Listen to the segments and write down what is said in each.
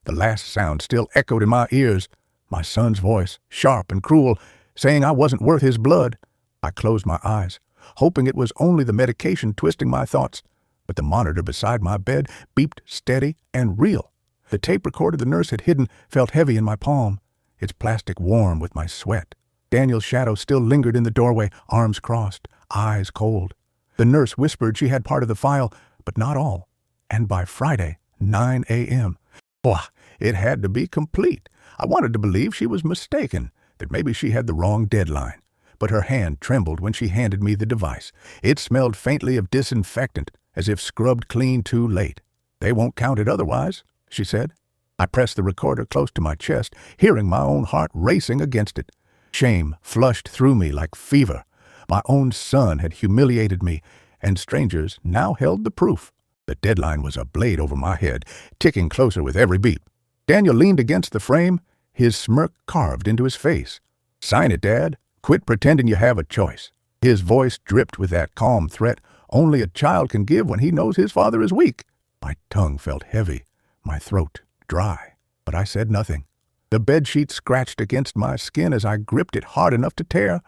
The last sound still echoed in my ears. My son's voice, sharp and cruel, saying I wasn't worth his blood. I closed my eyes, hoping it was only the medication twisting my thoughts. But the monitor beside my bed beeped steady and real. The tape recorder the nurse had hidden felt heavy in my palm, its plastic warm with my sweat. Daniel's shadow still lingered in the doorway, arms crossed, eyes cold. The nurse whispered she had part of the file, but not all. And by Friday, 9 a.m., it had to be complete. I wanted to believe she was mistaken, that maybe she had the wrong deadline. But her hand trembled when she handed me the device. It smelled faintly of disinfectant, as if scrubbed clean too late. "They won't count it otherwise," she said. I pressed the recorder close to my chest, hearing my own heart racing against it. Shame flushed through me like fever. My own son had humiliated me, and strangers now held the proof. The deadline was a blade over my head, ticking closer with every beep. Daniel leaned against the frame, his smirk carved into his face. "Sign it, Dad. Quit pretending you have a choice." His voice dripped with that calm threat only a child can give when he knows his father is weak. My tongue felt heavy, my throat dry, but I said nothing. The bedsheet scratched against my skin as I gripped it hard enough to tear.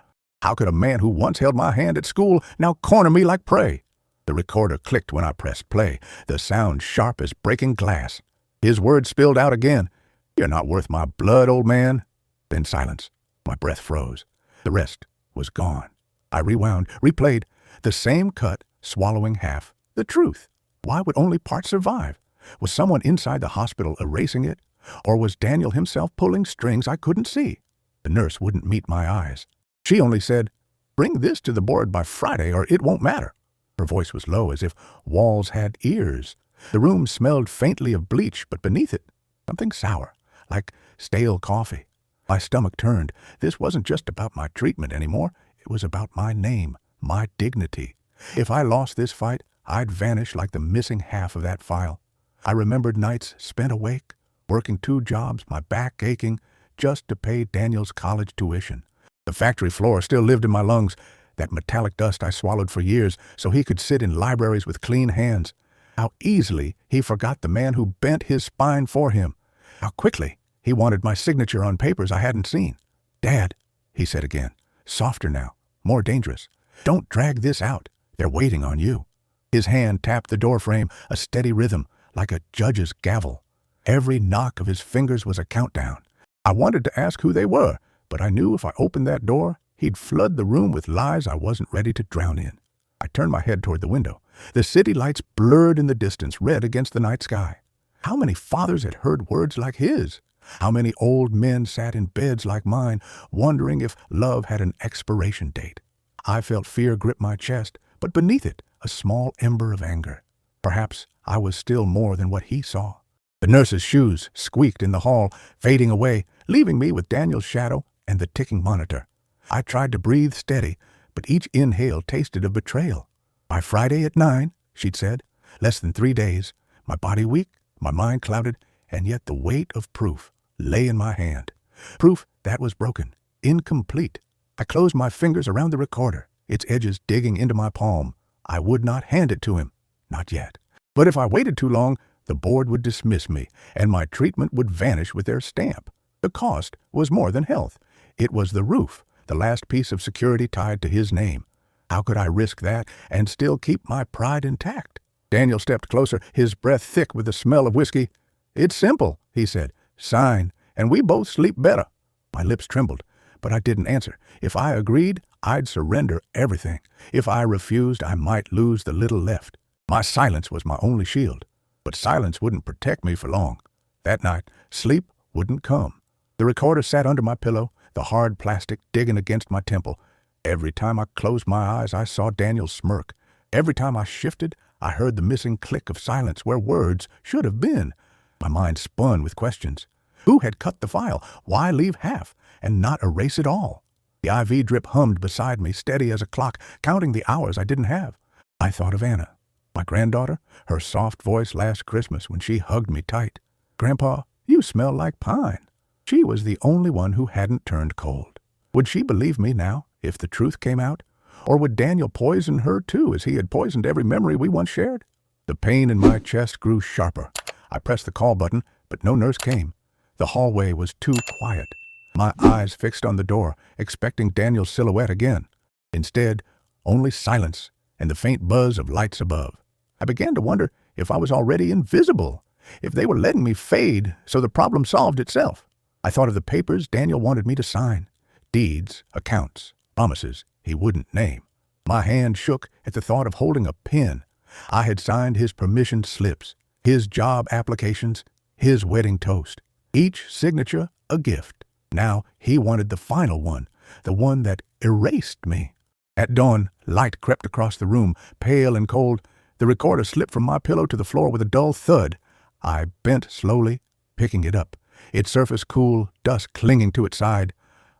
How could a man who once held my hand at school now corner me like prey? The recorder clicked when I pressed play, the sound sharp as breaking glass. His words spilled out again. "You're not worth my blood, old man." Then silence. My breath froze. The rest was gone. I rewound, replayed. The same cut, swallowing half. The truth. Why would only part survive? Was someone inside the hospital erasing it? Or was Daniel himself pulling strings I couldn't see? The nurse wouldn't meet my eyes. She only said, "Bring this to the board by Friday or it won't matter." Her voice was low, as if walls had ears. The room smelled faintly of bleach, but beneath it, something sour, like stale coffee. My stomach turned. This wasn't just about my treatment anymore. It was about my name, my dignity. If I lost this fight, I'd vanish like the missing half of that file. I remembered nights spent awake, working 2 jobs, my back aching, just to pay Daniel's college tuition. The factory floor still lived in my lungs, that metallic dust I swallowed for years so he could sit in libraries with clean hands. How easily he forgot the man who bent his spine for him. How quickly he wanted my signature on papers I hadn't seen. "Dad," he said again, softer now, more dangerous. "Don't drag this out. They're waiting on you." His hand tapped the doorframe, a steady rhythm, like a judge's gavel. Every knock of his fingers was a countdown. I wanted to ask who they were, but I knew if I opened that door, he'd flood the room with lies I wasn't ready to drown in. I turned my head toward the window. The city lights blurred in the distance, red against the night sky. How many fathers had heard words like his? How many old men sat in beds like mine, wondering if love had an expiration date? I felt fear grip my chest, but beneath it, a small ember of anger. Perhaps I was still more than what he saw. The nurse's shoes squeaked in the hall, fading away, leaving me with Daniel's shadow and the ticking monitor. I tried to breathe steady, but each inhale tasted of betrayal. "By Friday at 9, she'd said. Less than 3 days. My body weak, my mind clouded, and yet the weight of proof lay in my hand. Proof that was broken, incomplete. I closed my fingers around the recorder, its edges digging into my palm. I would not hand it to him. Not yet. But if I waited too long, the board would dismiss me, and my treatment would vanish with their stamp. The cost was more than health. It was the roof, the last piece of security tied to his name. How could I risk that and still keep my pride intact? Daniel stepped closer, his breath thick with the smell of whiskey. "It's simple," he said. "Sign, and we both sleep better." My lips trembled, but I didn't answer. If I agreed, I'd surrender everything. If I refused, I might lose the little left. My silence was my only shield. But silence wouldn't protect me for long. That night, sleep wouldn't come. The recorder sat under my pillow, the hard plastic digging against my temple. Every time I closed my eyes, I saw Daniel smirk. Every time I shifted, I heard the missing click of silence where words should have been. My mind spun with questions. Who had cut the file? Why leave half and not erase it all? The IV drip hummed beside me, steady as a clock, counting the hours I didn't have. I thought of Anna, my granddaughter, her soft voice last Christmas when she hugged me tight. "Grandpa, you smell like pine." She was the only one who hadn't turned cold. Would she believe me now, if the truth came out? Or would Daniel poison her too, as he had poisoned every memory we once shared? The pain in my chest grew sharper. I pressed the call button, But no nurse came. The hallway was too quiet. My eyes fixed on the door, expecting Daniel's silhouette again. Instead, only silence and the faint buzz of lights above. I began to wonder if I was already invisible, if they were letting me fade so the problem solved itself. I thought of the papers Daniel wanted me to sign. Deeds, accounts, promises he wouldn't name. My hand shook at the thought of holding a pen. I had signed his permission slips, his job applications, his wedding toast. Each signature a gift. Now he wanted the final one, the one that erased me. At dawn, light crept across the room, pale and cold. The recorder slipped from my pillow to the floor with a dull thud. I bent slowly, picking it up, its surface cool, dust clinging to its side.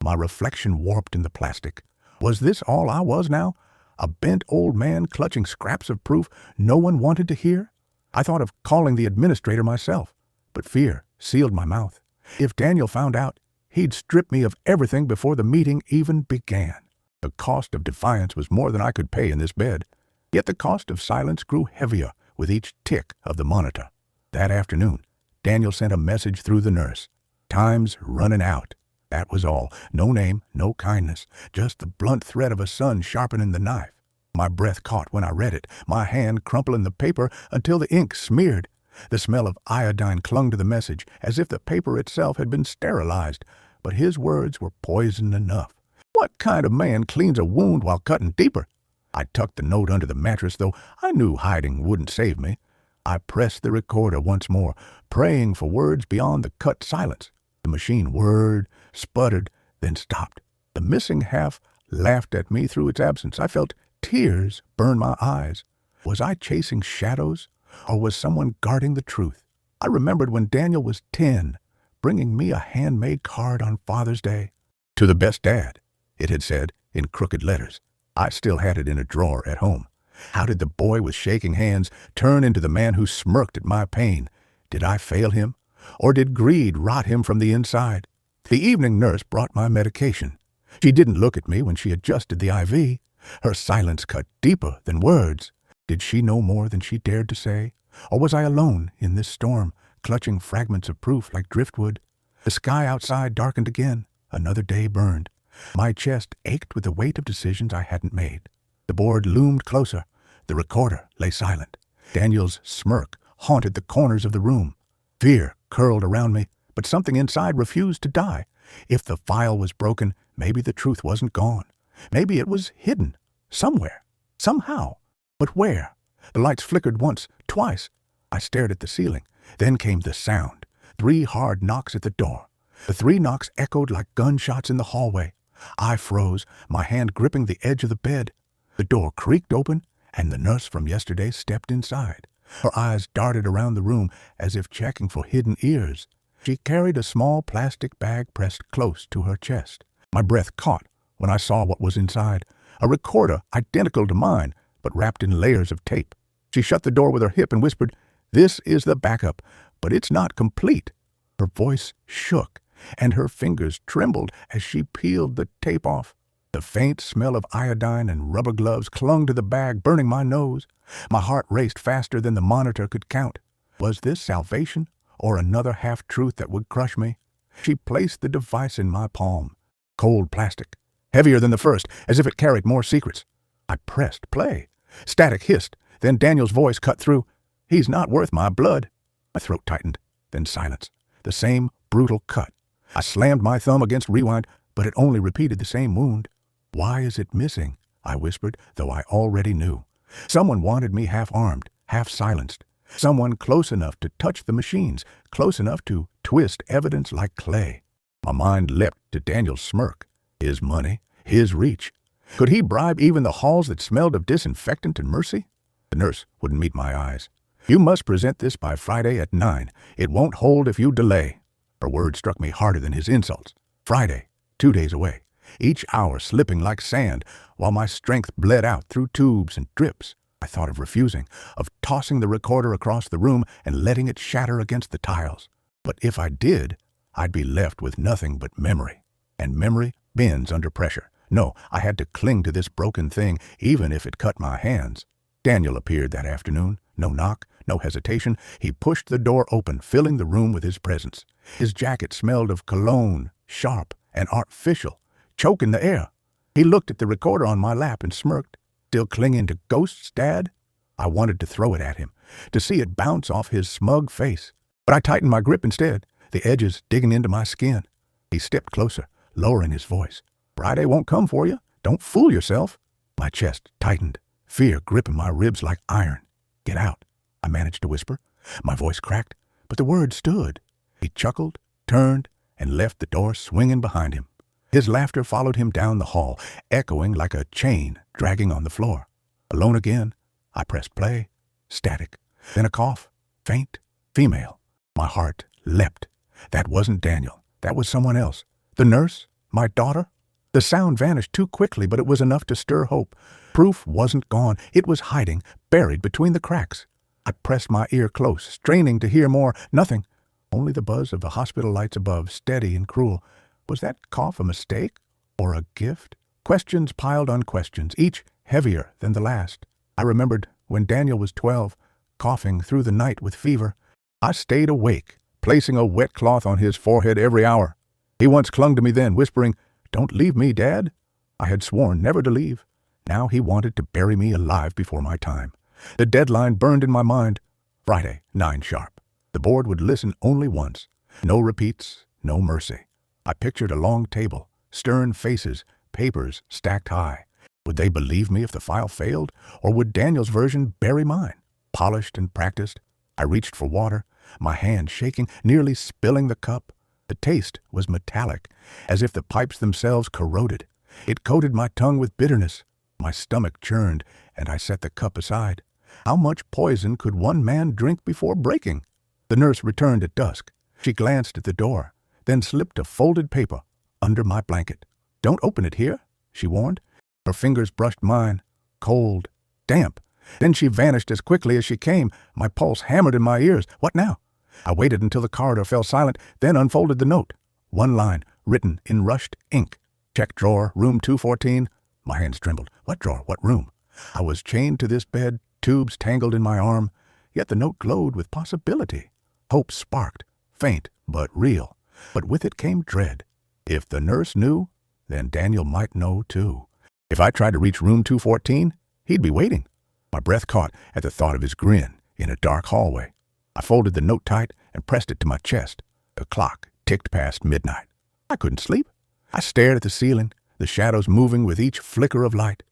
My reflection warped in the plastic. Was this all I was now? A bent old man clutching scraps of proof no one wanted to hear? I thought of calling the administrator myself, but fear sealed my mouth. If Daniel found out, he'd strip me of everything before the meeting even began. The cost of defiance was more than I could pay in this bed. Yet the cost of silence grew heavier with each tick of the monitor. That afternoon, Daniel sent a message through the nurse. Time's running out. That was all. No name, no kindness, just the blunt threat of a son sharpening the knife. My breath caught when I read it, my hand crumpling the paper until the ink smeared. The smell of iodine clung to the message, as if the paper itself had been sterilized. But his words were poison enough. What kind of man cleans a wound while cutting deeper? I tucked the note under the mattress, though I knew hiding wouldn't save me. I pressed the recorder once more, praying for words beyond the cut silence. The machine whirred, sputtered, then stopped. The missing half laughed at me through its absence. I felt tears burn my eyes. Was I chasing shadows, or was someone guarding the truth? I remembered when Daniel was 10, bringing me a handmade card on Father's Day. To the best dad, it had said in crooked letters. I still had it in a drawer at home. How did the boy with shaking hands turn into the man who smirked at my pain? Did I fail him? Or did greed rot him from the inside? The evening nurse brought my medication. She didn't look at me when she adjusted the IV. Her silence cut deeper than words. Did she know more than she dared to say? Or was I alone in this storm, clutching fragments of proof like driftwood? The sky outside darkened again. Another day burned. My chest ached with the weight of decisions I hadn't made. The board loomed closer. The recorder lay silent. Daniel's smirk haunted the corners of the room. Fear curled around me, but something inside refused to die. If the file was broken, maybe the truth wasn't gone. Maybe it was hidden. Somewhere. Somehow. But where? The lights flickered once, twice. I stared at the ceiling. Then came the sound. 3 hard knocks at the door. The 3 knocks echoed like gunshots in the hallway. I froze, my hand gripping the edge of the bed. The door creaked open, and the nurse from yesterday stepped inside. Her eyes darted around the room as if checking for hidden ears. She carried a small plastic bag pressed close to her chest. My breath caught when I saw what was inside. A recorder identical to mine, but wrapped in layers of tape. She shut the door with her hip and whispered, "This is the backup, but it's not complete." Her voice shook, and her fingers trembled as she peeled the tape off. The faint smell of iodine and rubber gloves clung to the bag, burning my nose. My heart raced faster than the monitor could count. Was this salvation, or another half-truth that would crush me? She placed the device in my palm. Cold plastic, heavier than the first, as if it carried more secrets. I pressed play. Static hissed, then Daniel's voice cut through. "He's not worth my blood." My throat tightened, then silence. The same brutal cut. I slammed my thumb against rewind, but it only repeated the same wound. "Why is it missing?" I whispered, though I already knew. Someone wanted me half-armed, half-silenced. Someone close enough to touch the machines, close enough to twist evidence like clay. My mind leapt to Daniel's smirk. His money, his reach. Could he bribe even the halls that smelled of disinfectant and mercy? The nurse wouldn't meet my eyes. "You must present this by Friday at 9. It won't hold if you delay." Her words struck me harder than his insults. Friday, 2 days away. Each hour slipping like sand, while my strength bled out through tubes and drips. I thought of refusing, of tossing the recorder across the room and letting it shatter against the tiles. But if I did, I'd be left with nothing but memory. And memory bends under pressure. No, I had to cling to this broken thing, even if it cut my hands. Daniel appeared that afternoon. No knock, No hesitation, he pushed the door open, filling the room with his presence. His jacket smelled of cologne, sharp and artificial, choking the air. He looked at the recorder on my lap and smirked. Still clinging to ghosts, Dad? I wanted to throw it at him, to see it bounce off his smug face. But I tightened my grip instead, the edges digging into my skin. He stepped closer, lowering his voice. Friday won't come for you. Don't fool yourself. My chest tightened, fear gripping my ribs like iron. Get out, I managed to whisper. My voice cracked, but the words stood. He chuckled, turned, and left the door swinging behind him. His laughter followed him down the hall, echoing like a chain dragging on the floor. Alone again, I pressed play. Static. Then a cough. Faint. Female. My heart leapt. That wasn't Daniel. That was someone else. The nurse? My daughter? The sound vanished too quickly, but it was enough to stir hope. Proof wasn't gone. It was hiding, buried between the cracks. I pressed my ear close, straining to hear more. Nothing. Only the buzz of the hospital lights above, steady and cruel. Was that cough a mistake? Or a gift? Questions piled on questions, each heavier than the last. I remembered when Daniel was 12, coughing through the night with fever. I stayed awake, placing a wet cloth on his forehead every hour. He once clung to me then, whispering, "Don't leave me, Dad." I had sworn never to leave. Now he wanted to bury me alive before my time. The deadline burned in my mind. Friday, 9 sharp. The board would listen only once. No repeats, no mercy. I pictured a long table, stern faces, papers stacked high. Would they believe me if the file failed, or would Daniel's version bury mine? Polished and practiced, I reached for water, my hand shaking, nearly spilling the cup. The taste was metallic, as if the pipes themselves corroded. It coated my tongue with bitterness. My stomach churned, and I set the cup aside. How much poison could one man drink before breaking? The nurse returned at dusk. She glanced at the door, then slipped a folded paper under my blanket. "Don't open it here," she warned. Her fingers brushed mine, cold, damp. Then she vanished as quickly as she came. My pulse hammered in my ears. What now? I waited until the corridor fell silent, then unfolded the note. One line, written in rushed ink. Check drawer, room 214. My hands trembled. What drawer? What room? I was chained to this bed, tubes tangled in my arm. Yet the note glowed with possibility. Hope sparked, faint but real. But with it came dread. If the nurse knew, then Daniel might know too. If I tried to reach room 214, he'd be waiting. My breath caught at the thought of his grin in a dark hallway. I folded the note tight and pressed it to my chest. The clock ticked past midnight. I couldn't sleep. I stared at the ceiling, the shadows moving with each flicker of light.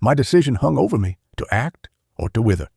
My decision hung over me, to act or to wither.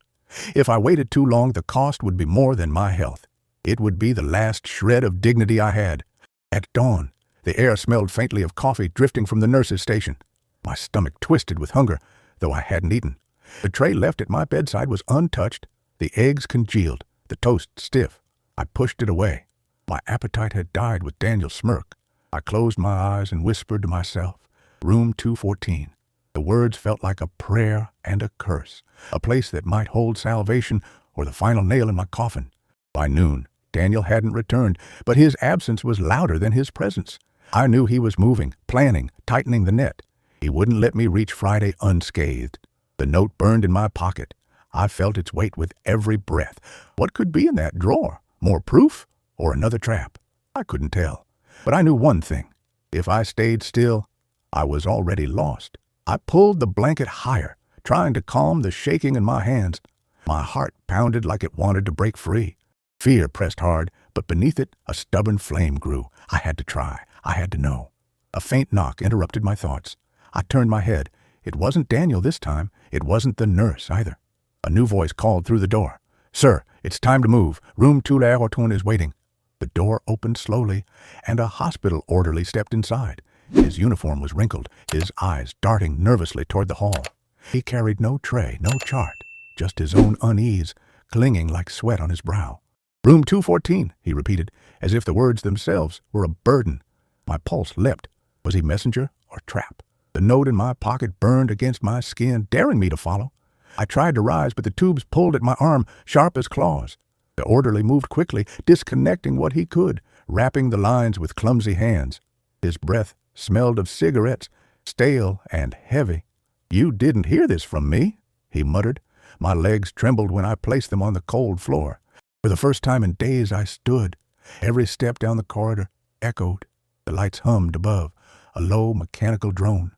If I waited too long, the cost would be more than my health. It would be the last shred of dignity I had. At dawn, the air smelled faintly of coffee drifting from the nurse's station. My stomach twisted with hunger, though I hadn't eaten. The tray left at my bedside was untouched, the eggs congealed, the toast stiff. I pushed it away. My appetite had died with Daniel's smirk. I closed my eyes and whispered to myself, room 214. The words felt like a prayer and a curse, a place that might hold salvation or the final nail in my coffin. By noon, Daniel hadn't returned, but his absence was louder than his presence. I knew he was moving, planning, tightening the net. He wouldn't let me reach Friday unscathed. The note burned in my pocket. I felt its weight with every breath. What could be in that drawer? More proof or another trap? I couldn't tell. But I knew one thing. If I stayed still, I was already lost. I pulled the blanket higher, trying to calm the shaking in my hands. My heart pounded like it wanted to break free. Fear pressed hard, but beneath it a stubborn flame grew. I had to try. I had to know. A faint knock interrupted my thoughts. I turned my head. It wasn't Daniel this time. It wasn't the nurse either. A new voice called through the door. "Sir, it's time to move. Room 214 is waiting." The door opened slowly, and a hospital orderly stepped inside. His uniform was wrinkled, his eyes darting nervously toward the hall. He carried no tray, no chart, just his own unease, clinging like sweat on his brow. "Room 214, he repeated, as if the words themselves were a burden. My pulse leapt. Was he messenger or trap? The note in my pocket burned against my skin, daring me to follow. I tried to rise, but the tubes pulled at my arm, sharp as claws. The orderly moved quickly, disconnecting what he could, wrapping the lines with clumsy hands. His breath smelled of cigarettes, stale and heavy. "You didn't hear this from me," he muttered. My legs trembled when I placed them on the cold floor. For the first time in days I stood. Every step down the corridor echoed. The lights hummed above, a low mechanical drone.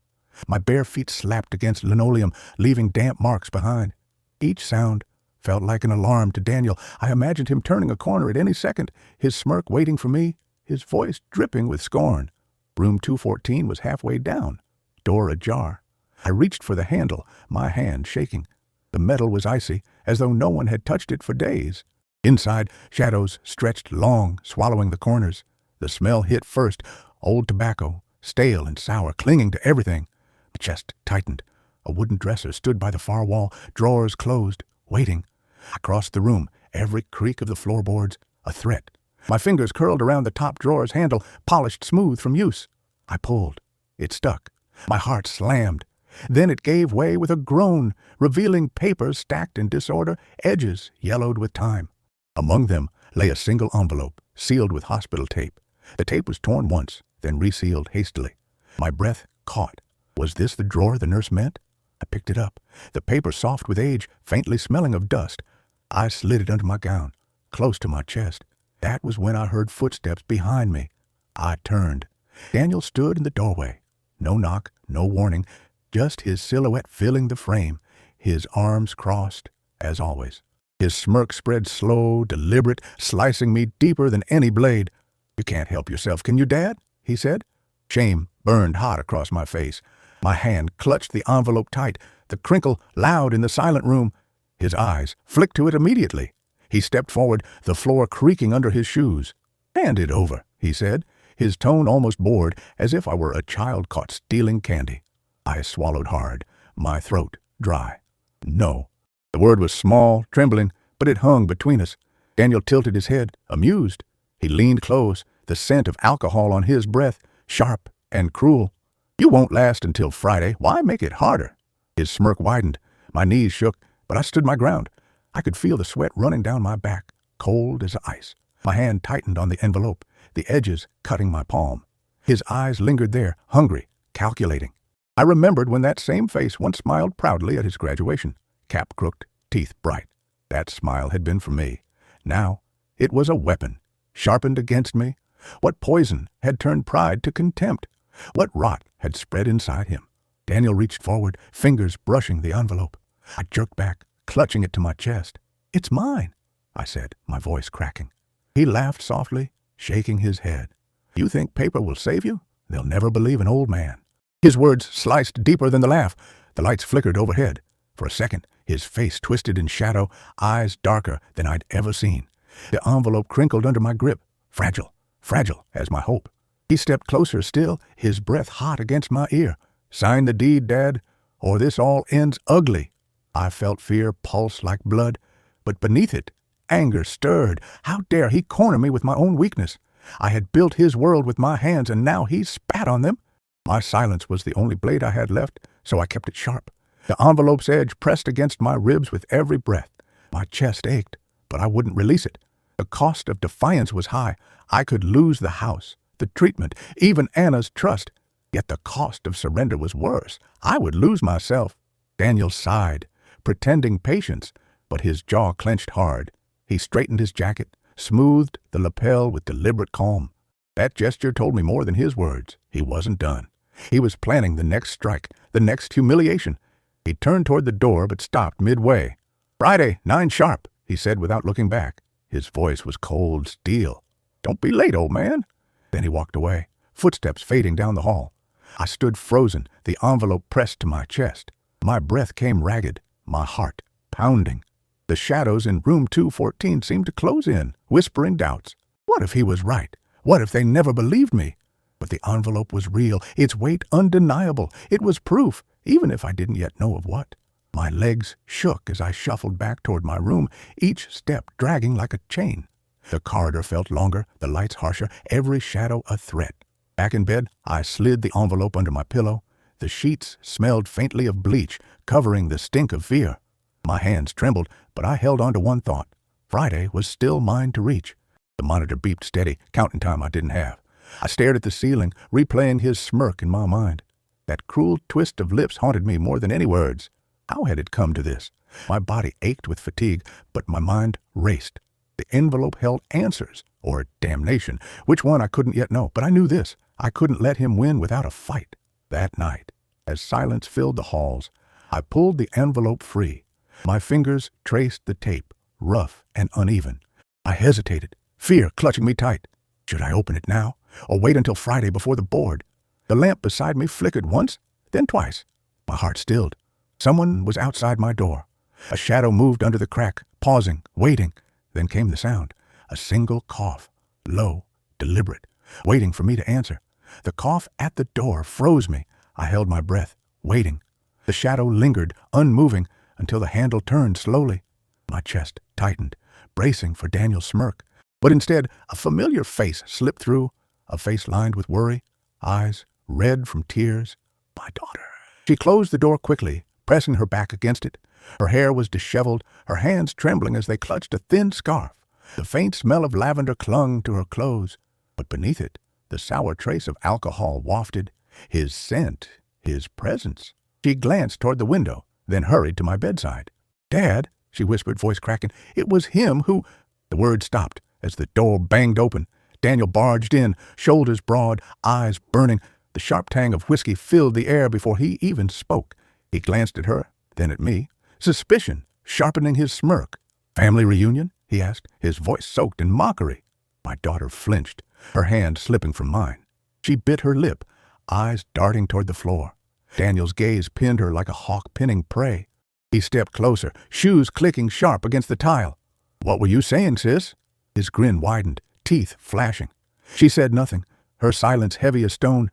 My bare feet slapped against linoleum, leaving damp marks behind. Each sound felt like an alarm to Daniel. I imagined him turning a corner at any second, his smirk waiting for me, his voice dripping with scorn. Room 214 was halfway down, door ajar. I reached for the handle, my hand shaking. The metal was icy, as though no one had touched it for days. Inside, shadows stretched long, swallowing the corners. The smell hit first, old tobacco, stale and sour, clinging to everything. My chest tightened. A wooden dresser stood by the far wall, drawers closed, waiting. I crossed the room, every creak of the floorboards a threat. My fingers curled around the top drawer's handle, polished smooth from use. I pulled. It stuck. My heart slammed. Then it gave way with a groan, revealing papers stacked in disorder, edges yellowed with time. Among them lay a single envelope, sealed with hospital tape. The tape was torn once, then resealed hastily. My breath caught. Was this the drawer the nurse meant? I picked it up, the paper soft with age, faintly smelling of dust. I slid it under my gown, close to my chest. That was when I heard footsteps behind me. I turned. Daniel stood in the doorway. No knock, no warning, just his silhouette filling the frame, his arms crossed, as always. His smirk spread slow, deliberate, slicing me deeper than any blade. "You can't help yourself, can you, Dad?" he said. Shame burned hot across my face. My hand clutched the envelope tight, the crinkle loud in the silent room. His eyes flicked to it immediately. He stepped forward, the floor creaking under his shoes. "Hand it over," he said, his tone almost bored, as if I were a child caught stealing candy. I swallowed hard, my throat dry. No. The word was small, trembling, but it hung between us. Daniel tilted his head, amused. He leaned close, the scent of alcohol on his breath, sharp and cruel. "You won't last until Friday. Why make it harder?" His smirk widened. My knees shook, but I stood my ground. I could feel the sweat running down my back, cold as ice. My hand tightened on the envelope, the edges cutting my palm. His eyes lingered there, hungry, calculating. I remembered when that same face once smiled proudly at his graduation, cap crooked, teeth bright. That smile had been for me. Now it was a weapon, sharpened against me. What poison had turned pride to contempt? What rot had spread inside him? Daniel reached forward, fingers brushing the envelope. I jerked back, clutching it to my chest. "It's mine," I said, my voice cracking. He laughed softly, shaking his head. "You think paper will save you? They'll never believe an old man." His words sliced deeper than the laugh. The lights flickered overhead. For a second, his face twisted in shadow, eyes darker than I'd ever seen. The envelope crinkled under my grip, fragile, fragile as my hope. He stepped closer still, his breath hot against my ear. "Sign the deed, Dad, or this all ends ugly." I felt fear pulse like blood, but beneath it, anger stirred. How dare he corner me with my own weakness? I had built his world with my hands, and now he spat on them. My silence was the only blade I had left, so I kept it sharp. The envelope's edge pressed against my ribs with every breath. My chest ached, but I wouldn't release it. The cost of defiance was high. I could lose the house, the treatment, even Anna's trust. Yet the cost of surrender was worse. I would lose myself. Daniel sighed, pretending patience, but his jaw clenched hard. He straightened his jacket, smoothed the lapel with deliberate calm. That gesture told me more than his words. He wasn't done. He was planning the next strike, the next humiliation. He turned toward the door but stopped midway. "Friday, 9 sharp," he said without looking back. His voice was cold steel. "Don't be late, old man." Then he walked away, footsteps fading down the hall. I stood frozen, the envelope pressed to my chest. My breath came ragged, my heart pounding. The shadows in room 214 seemed to close in, whispering doubts. What if he was right? What if they never believed me? But the envelope was real, its weight undeniable. It was proof, even if I didn't yet know of what. My legs shook as I shuffled back toward my room, each step dragging like a chain. The corridor felt longer, the lights harsher, every shadow a threat. Back in bed, I slid the envelope under my pillow. The sheets smelled faintly of bleach, covering the stink of fear. My hands trembled, but I held on to one thought. Friday was still mine to reach. The monitor beeped steady, counting time I didn't have. I stared at the ceiling, replaying his smirk in my mind. That cruel twist of lips haunted me more than any words. How had it come to this? My body ached with fatigue, but my mind raced. The envelope held answers, or damnation, which one I couldn't yet know, but I knew this: I couldn't let him win without a fight. That night, as silence filled the halls, I pulled the envelope free. My fingers traced the tape, rough and uneven. I hesitated, fear clutching me tight. Should I open it now, or wait until Friday before the board? The lamp beside me flickered once, then twice. My heart stilled. Someone was outside my door. A shadow moved under the crack, pausing, waiting. Then came the sound, a single cough, low, deliberate, waiting for me to answer. The cough at the door froze me. I held my breath, waiting. The shadow lingered, unmoving, until the handle turned slowly. My chest tightened, bracing for Daniel's smirk. But instead, a familiar face slipped through, a face lined with worry, eyes red from tears. My daughter. She closed the door quickly, pressing her back against it. Her hair was disheveled, her hands trembling as they clutched a thin scarf. The faint smell of lavender clung to her clothes, but beneath it, the sour trace of alcohol wafted. His scent, his presence. She glanced toward the window, then hurried to my bedside. "Dad," she whispered, voice cracking, "it was him who—" The word stopped as the door banged open. Daniel barged in, shoulders broad, eyes burning. The sharp tang of whiskey filled the air before he even spoke. He glanced at her, then at me, suspicion sharpening his smirk. "Family reunion?" he asked, his voice soaked in mockery. My daughter flinched, her hand slipping from mine. She bit her lip, eyes darting toward the floor. Daniel's gaze pinned her like a hawk pinning prey. He stepped closer, shoes clicking sharp against the tile. "What were you saying, sis?" His grin widened, teeth flashing. She said nothing, her silence heavy as stone.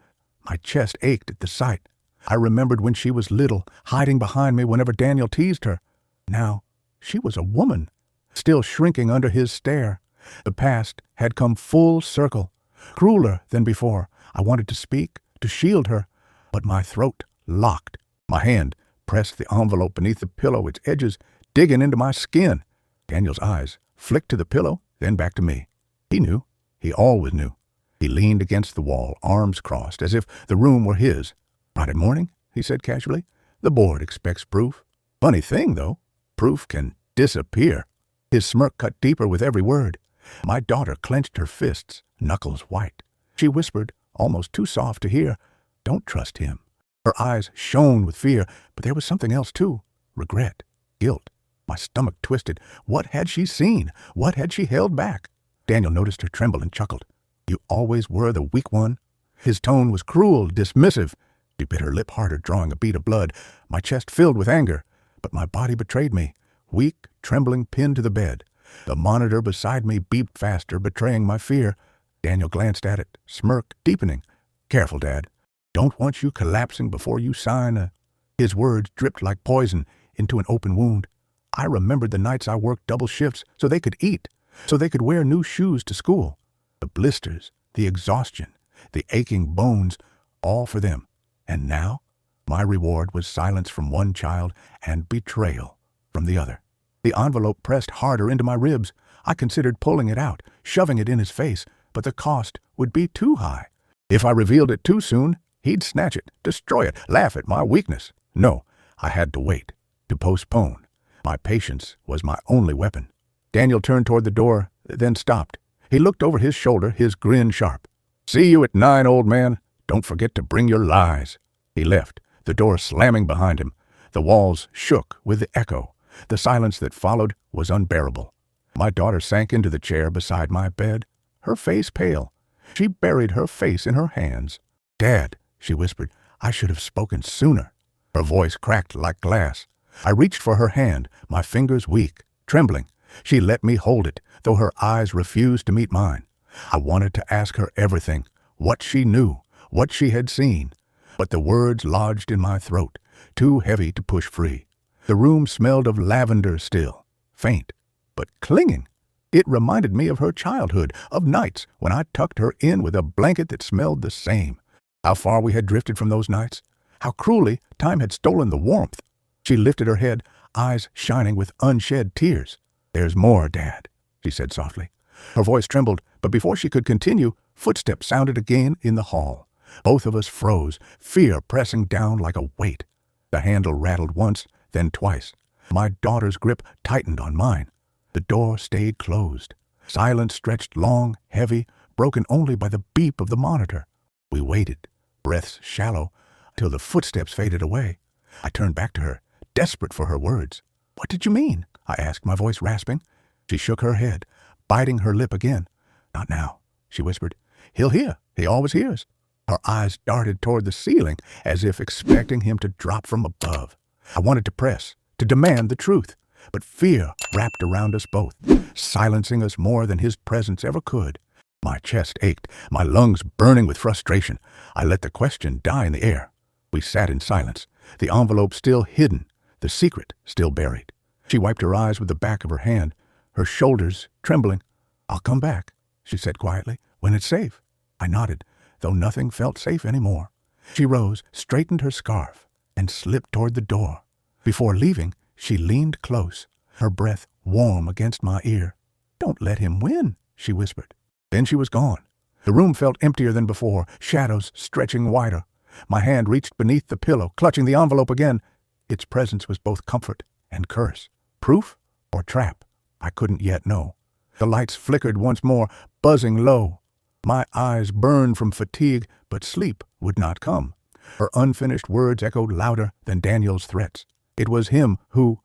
My chest ached at the sight. I remembered when she was little, hiding behind me whenever Daniel teased her. Now, she was a woman, still shrinking under his stare. The past had come full circle, crueler than before. I wanted to speak, to shield her, but my throat locked. My hand pressed the envelope beneath the pillow, its edges digging into my skin. Daniel's eyes flicked to the pillow, then back to me. He knew. He always knew. He leaned against the wall, arms crossed, as if the room were his. "Friday morning," he said casually. "The board expects proof. Funny thing, though. Proof can disappear." His smirk cut deeper with every word. My daughter clenched her fists, knuckles white. She whispered, almost too soft to hear, "Don't trust him." Her eyes shone with fear, but there was something else too. Regret, guilt. My stomach twisted. What had she seen? What had she held back? Daniel noticed her tremble and chuckled. "You always were the weak one." His tone was cruel, dismissive. She bit her lip harder, drawing a bead of blood. My chest filled with anger, but my body betrayed me. Weak, trembling, pinned to the bed. The monitor beside me beeped faster, betraying my fear. Daniel glanced at it, smirk deepening. "Careful, Dad. Don't want you collapsing before you sign." His words dripped like poison into an open wound. I remembered the nights I worked double shifts so they could eat, so they could wear new shoes to school. The blisters, the exhaustion, the aching bones, all for them. And now, my reward was silence from one child and betrayal from the other. The envelope pressed harder into my ribs. I considered pulling it out, shoving it in his face, but the cost would be too high. If I revealed it too soon, he'd snatch it, destroy it, laugh at my weakness. No, I had to wait, to postpone. My patience was my only weapon. Daniel turned toward the door, then stopped. He looked over his shoulder, his grin sharp. "See you at 9, old man. Don't forget to bring your lies." He left, the door slamming behind him. The walls shook with the echo. The silence that followed was unbearable. My daughter sank into the chair beside my bed, her face pale. She buried her face in her hands. "Dad," she whispered, "I should have spoken sooner." Her voice cracked like glass. I reached for her hand, my fingers weak, trembling. She let me hold it, though her eyes refused to meet mine. I wanted to ask her everything, what she knew, what she had seen. But the words lodged in my throat, too heavy to push free. The room smelled of lavender still, faint, but clinging. It reminded me of her childhood, of nights when I tucked her in with a blanket that smelled the same. How far we had drifted from those nights. How cruelly time had stolen the warmth. She lifted her head, eyes shining with unshed tears. "There's more, Dad," she said softly. Her voice trembled, but before she could continue, footsteps sounded again in the hall. Both of us froze, fear pressing down like a weight. The handle rattled once, then twice. My daughter's grip tightened on mine. The door stayed closed. Silence stretched long, heavy, broken only by the beep of the monitor. We waited, breaths shallow, till the footsteps faded away. I turned back to her, desperate for her words. "What did you mean?" I asked, my voice rasping. She shook her head, biting her lip again. "Not now," she whispered. "He'll hear. He always hears." Her eyes darted toward the ceiling, as if expecting him to drop from above. I wanted to press, to demand the truth, but fear wrapped around us both, silencing us more than his presence ever could. My chest ached, my lungs burning with frustration. I let the question die in the air. We sat in silence, the envelope still hidden, the secret still buried. She wiped her eyes with the back of her hand, her shoulders trembling. "I'll come back," she said quietly, "when it's safe." I nodded, though nothing felt safe anymore. She rose, straightened her scarf, and slipped toward the door. Before leaving, she leaned close, her breath warm against my ear. "Don't let him win," she whispered. Then she was gone. The room felt emptier than before, shadows stretching wider. My hand reached beneath the pillow, clutching the envelope again. Its presence was both comfort and curse. Proof or trap? I couldn't yet know. The lights flickered once more, buzzing low. My eyes burned from fatigue, but sleep would not come. Her unfinished words echoed louder than Daniel's threats. It was him who...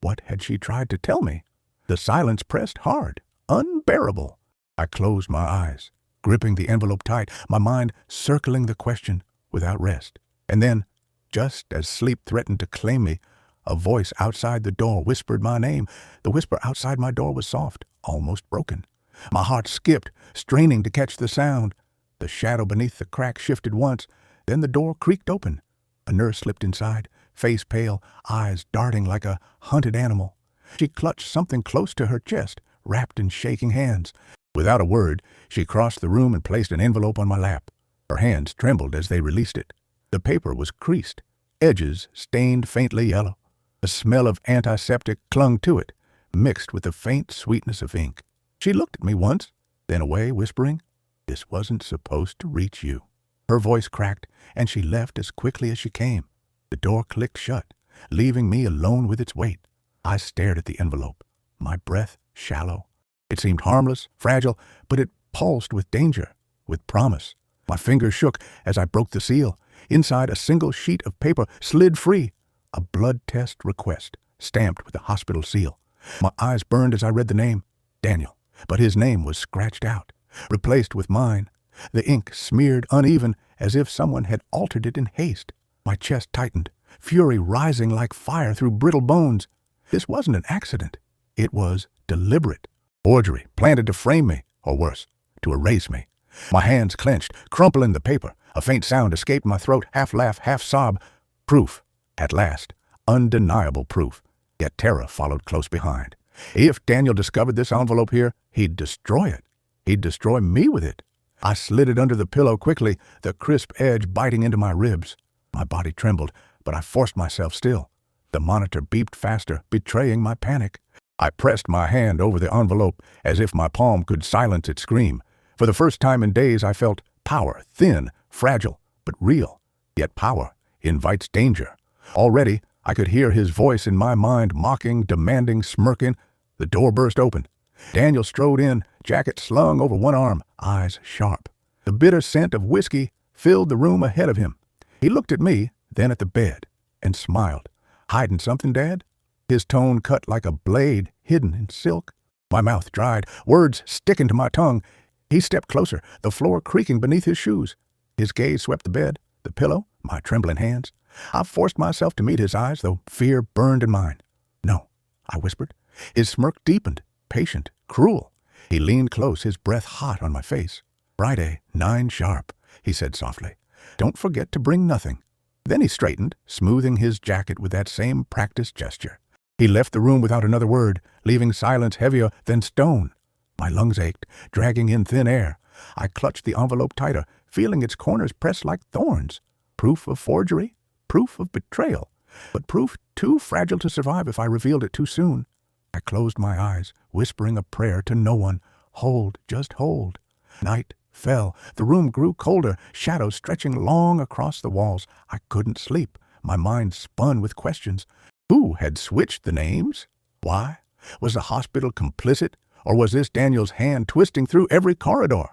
What had she tried to tell me? The silence pressed hard, unbearable. I closed my eyes, gripping the envelope tight, my mind circling the question without rest. And then, just as sleep threatened to claim me, a voice outside the door whispered my name. The whisper outside my door was soft, almost broken. My heart skipped, straining to catch the sound. The shadow beneath the crack shifted once, then the door creaked open. A nurse slipped inside, face pale, eyes darting like a hunted animal. She clutched something close to her chest, wrapped in shaking hands. Without a word, she crossed the room and placed an envelope on my lap. Her hands trembled as they released it. The paper was creased, edges stained faintly yellow. A smell of antiseptic clung to it, mixed with the faint sweetness of ink. She looked at me once, then away, whispering, "This wasn't supposed to reach you." Her voice cracked, and she left as quickly as she came. The door clicked shut, leaving me alone with its weight. I stared at the envelope, my breath shallow. It seemed harmless, fragile, but it pulsed with danger, with promise. My fingers shook as I broke the seal. Inside, a single sheet of paper slid free. A blood test request, stamped with a hospital seal. My eyes burned as I read the name, Daniel, but his name was scratched out, replaced with mine. The ink smeared uneven, as if someone had altered it in haste. My chest tightened, fury rising like fire through brittle bones. This wasn't an accident. It was deliberate. Forgery, planted to frame me, or worse, to erase me. My hands clenched, crumpling the paper. A faint sound escaped my throat, half laugh, half sob. Proof, at last. Undeniable proof. Yet terror followed close behind. If Daniel discovered this envelope here, he'd destroy it. He'd destroy me with it. I slid it under the pillow quickly, the crisp edge biting into my ribs. My body trembled, but I forced myself still. The monitor beeped faster, betraying my panic. I pressed my hand over the envelope, as if my palm could silence its scream. For the first time in days, I felt power, thin, fragile, but real. Yet power invites danger. Already, I could hear his voice in my mind, mocking, demanding, smirking. The door burst open. Daniel strode in, jacket slung over one arm, eyes sharp. The bitter scent of whiskey filled the room ahead of him. He looked at me, then at the bed, and smiled. "Hiding something, Dad?" His tone cut like a blade hidden in silk. My mouth dried, words sticking to my tongue. He stepped closer, the floor creaking beneath his shoes. His gaze swept the bed, the pillow, my trembling hands. I forced myself to meet his eyes, though fear burned in mine. "No," I whispered. His smirk deepened, patient, cruel. He leaned close, his breath hot on my face. "Friday, 9 sharp," he said softly. "Don't forget to bring nothing." Then he straightened, smoothing his jacket with that same practiced gesture. He left the room without another word, leaving silence heavier than stone. My lungs ached, dragging in thin air. I clutched the envelope tighter, feeling its corners pressed like thorns. Proof of forgery? Proof of betrayal. But proof too fragile to survive if I revealed it too soon. I closed my eyes, whispering a prayer to no one. Hold, just hold. Night fell. The room grew colder, shadows stretching long across the walls. I couldn't sleep. My mind spun with questions. Who Who had switched the names? Why? Was the hospital complicit, or was this Daniel's hand twisting through every corridor?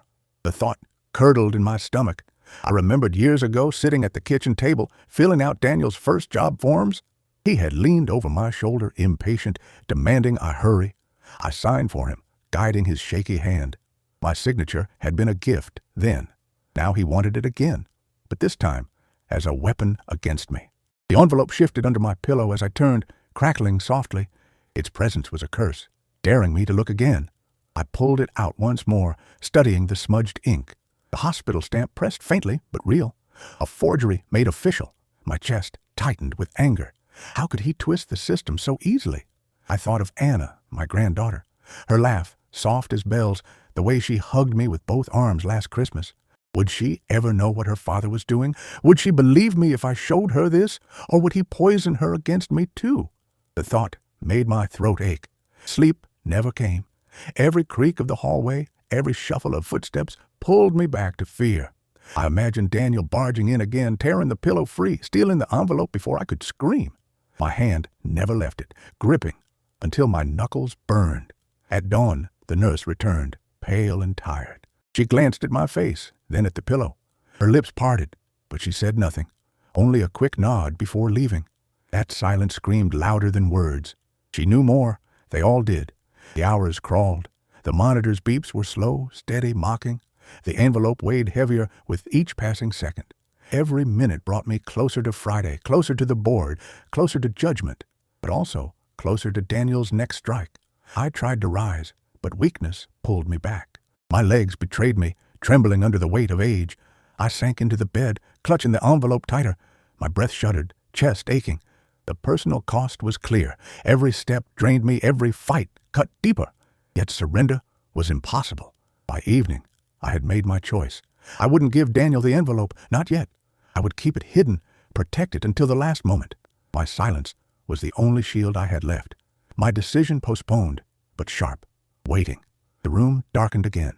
The thought curdled in my stomach. I remembered years ago sitting at the kitchen table, filling out Daniel's first job forms. He had leaned over my shoulder, impatient, demanding I hurry. I signed for him, guiding his shaky hand. My signature had been a gift then. Now he wanted it again, but this time as a weapon against me. The envelope shifted under my pillow as I turned, crackling softly. Its presence was a curse, daring me to look again. I pulled it out once more, studying the smudged ink. The hospital stamp pressed faintly, but real. A forgery made official. My chest tightened with anger. How could he twist the system so easily? I thought of Anna, my granddaughter. Her laugh, soft as bells, the way she hugged me with both arms last Christmas. Would she ever know what her father was doing? Would she believe me if I showed her this? Or would he poison her against me too? The thought made my throat ache. Sleep never came. Every creak of the hallway, every shuffle of footsteps pulled me back to fear. I imagined Daniel barging in again, tearing the pillow free, stealing the envelope before I could scream. My hand never left it, gripping until my knuckles burned. At dawn, the nurse returned, pale and tired. She glanced at my face, then at the pillow. Her lips parted, but she said nothing, only a quick nod before leaving. That silence screamed louder than words. She knew more. They all did. The hours crawled. The monitor's beeps were slow, steady, mocking. The envelope weighed heavier with each passing second. Every minute brought me closer to Friday, closer to the board, closer to judgment, but also closer to Daniel's next strike. I tried to rise, but weakness pulled me back. My legs betrayed me, trembling under the weight of age. I sank into the bed, clutching the envelope tighter. My breath shuddered, chest aching. The personal cost was clear. Every step drained me, every fight cut deeper. Yet surrender was impossible. By evening, I had made my choice. I wouldn't give Daniel the envelope, not yet. I would keep it hidden, protect it until the last moment. My silence was the only shield I had left. My decision postponed, but sharp, waiting. The room darkened again.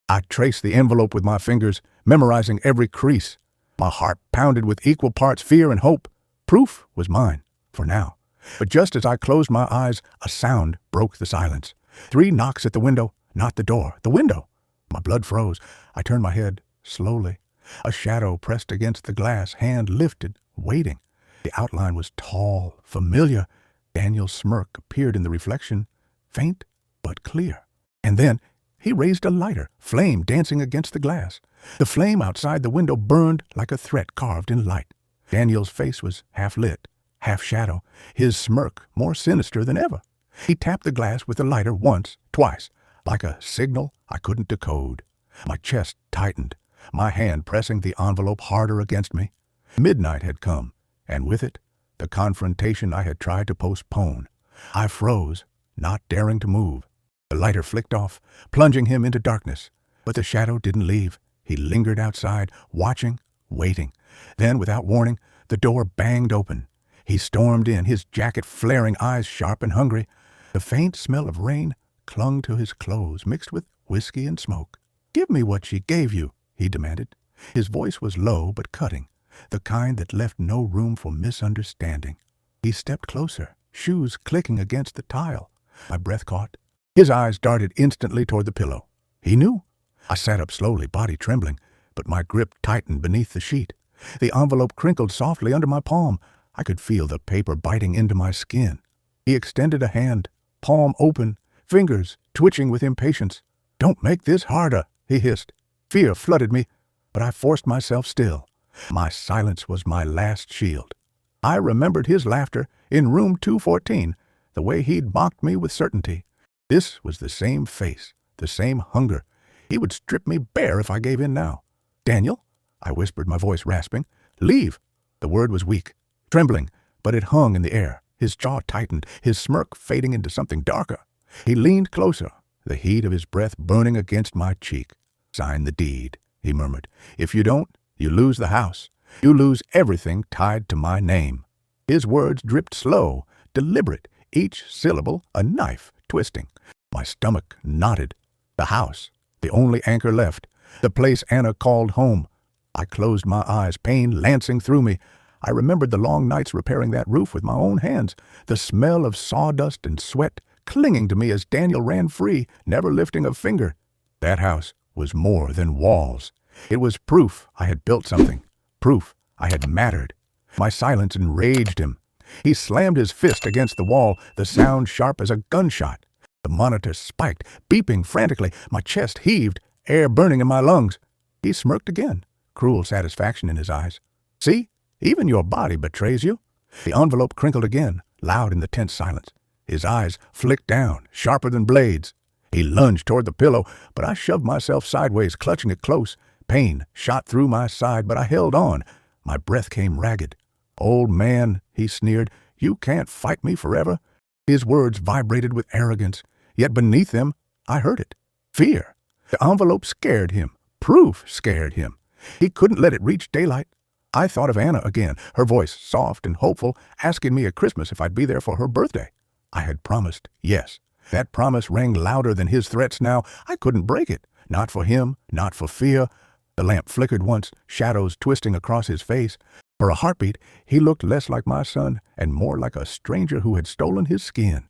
I traced the envelope with my fingers, memorizing every crease. My heart pounded with equal parts fear and hope. Proof was mine, for now. But just as I closed my eyes, a sound broke the silence. 3 knocks at the window, not the door, the window. My blood froze. I turned my head, slowly. A shadow pressed against the glass, hand lifted, waiting. The outline was tall, familiar. Daniel's smirk appeared in the reflection, faint but clear. And then he raised a lighter, flame dancing against the glass. The flame outside the window burned like a threat carved in light. Daniel's face was half lit, half shadow, his smirk more sinister than ever. He tapped the glass with the lighter once, twice, like a signal I couldn't decode. My chest tightened, my hand pressing the envelope harder against me. Midnight had come, and with it, the confrontation I had tried to postpone. I froze, not daring to move. The lighter flicked off, plunging him into darkness. But the shadow didn't leave. He lingered outside, watching, waiting. Then, without warning, the door banged open. He stormed in, his jacket flaring, eyes sharp and hungry. The faint smell of rain clung to his clothes, mixed with whiskey and smoke. "Give me what she gave you," he demanded. His voice was low but cutting, the kind that left no room for misunderstanding. He stepped closer, shoes clicking against the tile. My breath caught. His eyes darted instantly toward the pillow. He knew. I sat up slowly, body trembling, but my grip tightened beneath the sheet. The envelope crinkled softly under my palm. I could feel the paper biting into my skin. He extended a hand, palm open, fingers twitching with impatience. "Don't make this harder," he hissed. Fear flooded me, but I forced myself still. My silence was my last shield. I remembered his laughter in room 214, the way he'd mocked me with certainty. This was the same face, the same hunger. He would strip me bare if I gave in now. "Daniel," I whispered, my voice rasping. "Leave." The word was weak, trembling, but it hung in the air. His jaw tightened, his smirk fading into something darker. He leaned closer, the heat of his breath burning against my cheek. "Sign the deed," he murmured. "If you don't, you lose the house. You lose everything tied to my name." His words dripped slow, deliberate, each syllable a knife twisting. My stomach knotted. The house, the only anchor left, the place Anna called home. I closed my eyes, pain lancing through me. I remembered the long nights repairing that roof with my own hands, the smell of sawdust and sweat clinging to me as Daniel ran free, never lifting a finger. That house was more than walls. It was proof I had built something, proof I had mattered. My silence enraged him. He slammed his fist against the wall, the sound sharp as a gunshot. The monitor spiked, beeping frantically. My chest heaved, air burning in my lungs. He smirked again, cruel satisfaction in his eyes. See, even your body betrays you. The envelope crinkled again, loud in the tense silence. His eyes flicked down, sharper than blades. He lunged toward the pillow, but I shoved myself sideways, clutching it close. Pain shot through my side, but I held on. My breath came ragged. "Old man," he sneered, "you can't fight me forever." His words vibrated with arrogance, yet beneath them I heard it. Fear. The envelope scared him. Proof scared him. He couldn't let it reach daylight. I thought of Anna again, her voice soft and hopeful, asking me at Christmas if I'd be there for her birthday. I had promised, yes. That promise rang louder than his threats now. I couldn't break it. Not for him, not for fear. The lamp flickered once, shadows twisting across his face. For a heartbeat, he looked less like my son and more like a stranger who had stolen his skin.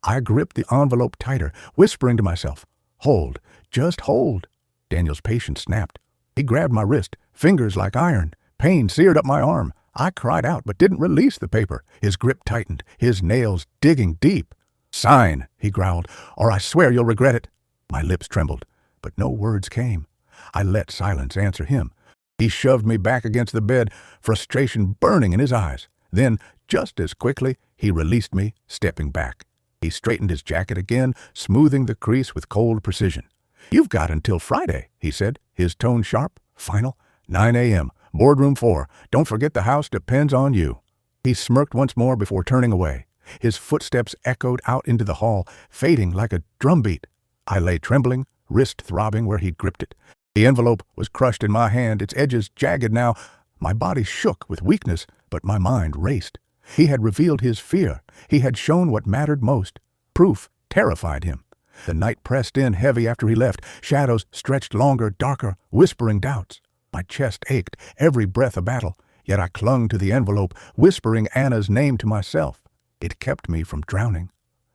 I gripped the envelope tighter, whispering to myself, "Hold, just hold." Daniel's patience snapped. He grabbed my wrist, fingers like iron. Pain seared up my arm. I cried out but didn't release the paper. His grip tightened, his nails digging deep. "Sign," he growled, "or I swear you'll regret it." My lips trembled, but no words came. I let silence answer him. He shoved me back against the bed, frustration burning in his eyes. Then, just as quickly, he released me, stepping back. He straightened his jacket again, smoothing the crease with cold precision. "You've got until Friday," he said, his tone sharp, final. 9 a.m., boardroom 4. Don't forget the house depends on you." He smirked once more before turning away. His footsteps echoed out into the hall, fading like a drumbeat. I lay trembling, wrist throbbing where he'd gripped it. The envelope was crushed in my hand, its edges jagged now. My body shook with weakness, but my mind raced. He had revealed his fear. He had shown what mattered most. Proof terrified him. The night pressed in heavy after he left. Shadows stretched longer, darker, whispering doubts. My chest ached, every breath a battle. Yet I clung to the envelope, whispering Anna's name to myself. It kept me from drowning.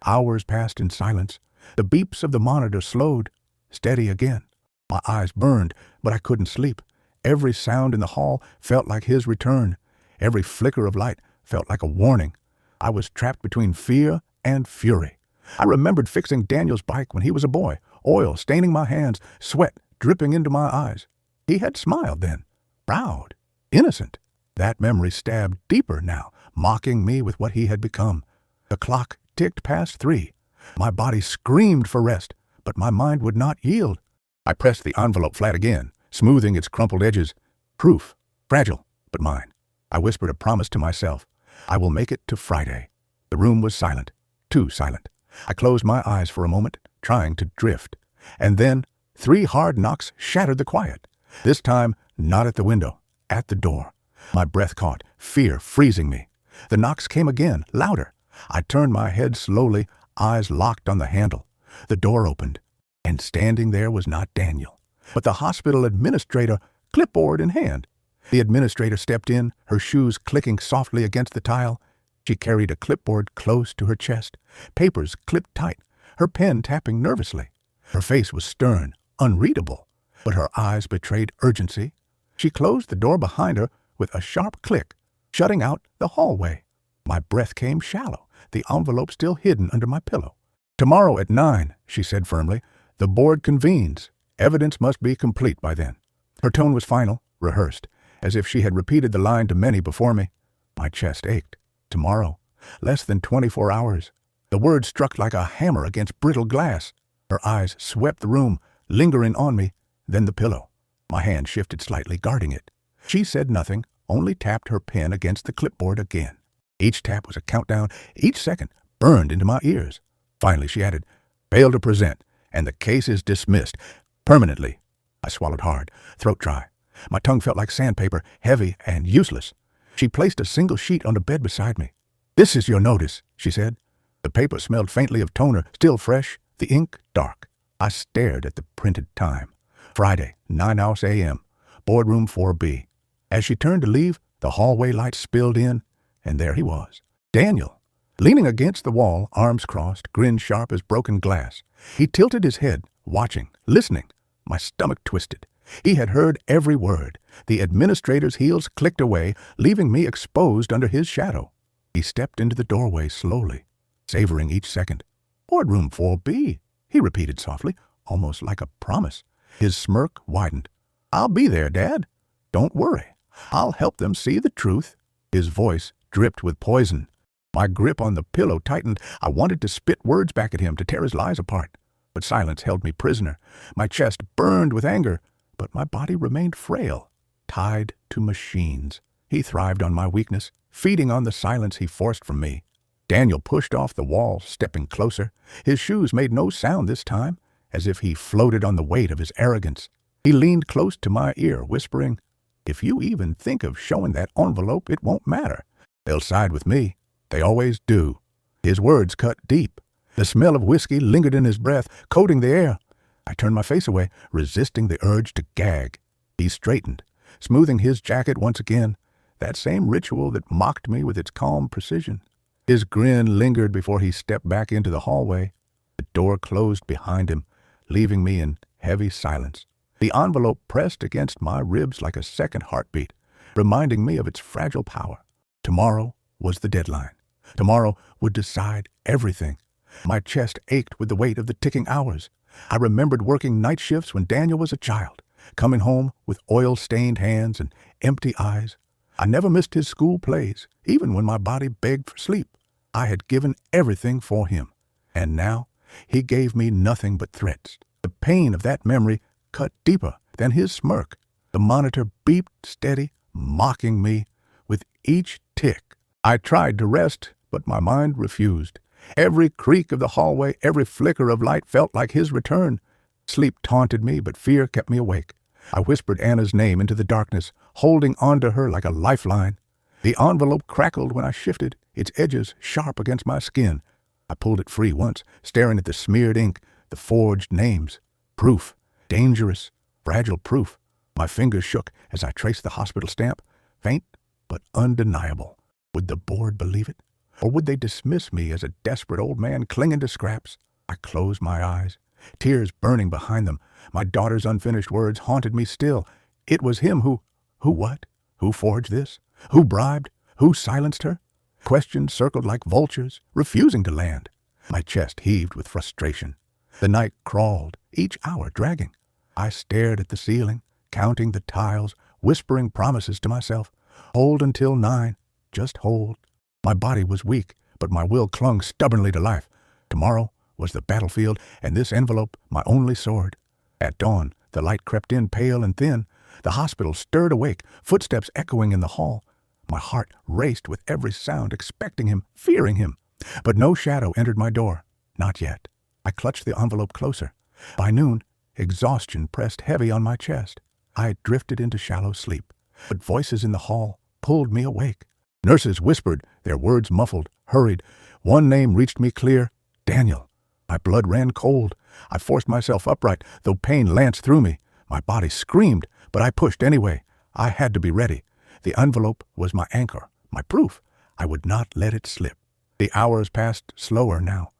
Hours passed in silence. The beeps of the monitor slowed. Steady again. My eyes burned, but I couldn't sleep. Every sound in the hall felt like his return. Every flicker of light felt like a warning. I was trapped between fear and fury. I remembered fixing Daniel's bike when he was a boy, oil staining my hands, sweat dripping into my eyes. He had smiled then, proud, innocent. That memory stabbed deeper now, mocking me with what he had become. The clock ticked past 3. My body screamed for rest, but my mind would not yield. I pressed the envelope flat again, smoothing its crumpled edges. Proof, fragile, but mine. I whispered a promise to myself. I will make it to Friday. The room was silent, too silent. I closed my eyes for a moment, trying to drift. And then 3 hard knocks shattered the quiet. This time, not at the window, at the door. My breath caught, fear freezing me. The knocks came again, louder. I turned my head slowly, eyes locked on the handle. The door opened, and standing there was not Daniel, but the hospital administrator, clipboard in hand. The administrator stepped in, her shoes clicking softly against the tile. She carried a clipboard close to her chest, papers clipped tight, her pen tapping nervously. Her face was stern, unreadable, but her eyes betrayed urgency. She closed the door behind her with a sharp click, shutting out the hallway. My breath came shallow, the envelope still hidden under my pillow. "Tomorrow at 9, she said firmly. "The board convenes. Evidence must be complete by then." Her tone was final, rehearsed, as if she had repeated the line to many before me. My chest ached. Tomorrow. Less than 24 hours. The word struck like a hammer against brittle glass. Her eyes swept the room, lingering on me, then the pillow. My hand shifted slightly, guarding it. She said nothing, only tapped her pen against the clipboard again. Each tap was a countdown, each second burned into my ears. Finally she added, "Fail to present, and the case is dismissed. Permanently." I swallowed hard, throat dry. My tongue felt like sandpaper, heavy and useless. She placed a single sheet on the bed beside me. "This is your notice," she said. The paper smelled faintly of toner, still fresh, the ink dark. I stared at the printed time. Friday, 9 a.m., boardroom 4B. As she turned to leave, The hallway light spilled in, and there he was. Daniel, leaning against the wall, arms crossed, grin sharp as broken glass. He tilted his head, watching, listening. My stomach twisted. He had heard every word. The administrator's heels clicked away, leaving me exposed under his shadow. He stepped into the doorway slowly, savoring each second. "Boardroom 4B, he repeated softly, almost like a promise. His smirk widened. "I'll be there, Dad. Don't worry. I'll help them see the truth." His voice dripped with poison. My grip on the pillow tightened. I wanted to spit words back at him to tear his lies apart. But silence held me prisoner. My chest burned with anger, but my body remained frail, tied to machines. He thrived on my weakness, feeding on the silence he forced from me. Daniel pushed off the wall, stepping closer. His shoes made no sound this time, as if he floated on the weight of his arrogance. He leaned close to my ear, whispering, "If you even think of showing that envelope, it won't matter. They'll side with me. They always do." His words cut deep. The smell of whiskey lingered in his breath, coating the air. I turned my face away, resisting the urge to gag. He straightened, smoothing his jacket once again, that same ritual that mocked me with its calm precision. His grin lingered before he stepped back into the hallway. The door closed behind him, leaving me in heavy silence. The envelope pressed against my ribs like a second heartbeat, reminding me of its fragile power. Tomorrow was the deadline. Tomorrow would decide everything. My chest ached with the weight of the ticking hours. I remembered working night shifts when Daniel was a child, coming home with oil-stained hands and empty eyes. I never missed his school plays, even when my body begged for sleep. I had given everything for him, and now he gave me nothing but threats. The pain of that memory cut deeper than his smirk. The monitor beeped steady, mocking me with each tick. I tried to rest, but my mind refused. Every creak of the hallway, every flicker of light felt like his return. Sleep taunted me, but fear kept me awake. I whispered Anna's name into the darkness, holding onto her like a lifeline. The envelope crackled when I shifted, its edges sharp against my skin. I pulled it free once, staring at the smeared ink, the forged names. Proof. Dangerous, fragile proof. My fingers shook as I traced the hospital stamp, faint but undeniable. Would the board believe it? Or would they dismiss me as a desperate old man clinging to scraps? I closed my eyes, tears burning behind them. My daughter's unfinished words haunted me still. It was him who what? Who forged this? Who bribed? Who silenced her? Questions circled like vultures, refusing to land. My chest heaved with frustration. The night crawled, each hour dragging. I stared at the ceiling, counting the tiles, whispering promises to myself. Hold until 9. Just hold. My body was weak, but my will clung stubbornly to life. Tomorrow was the battlefield, and this envelope my only sword. At dawn, the light crept in pale and thin. The hospital stirred awake, footsteps echoing in the hall. My heart raced with every sound, expecting him, fearing him. But no shadow entered my door. Not yet. I clutched the envelope closer. By noon, exhaustion pressed heavy on my chest. I drifted into shallow sleep, but voices in the hall pulled me awake. Nurses whispered, their words muffled, hurried. One name reached me clear, Daniel. My blood ran cold. I forced myself upright, though pain lanced through me. My body screamed, but I pushed anyway. I had to be ready. The envelope was my anchor, my proof. I would not let it slip. The hours passed slower now.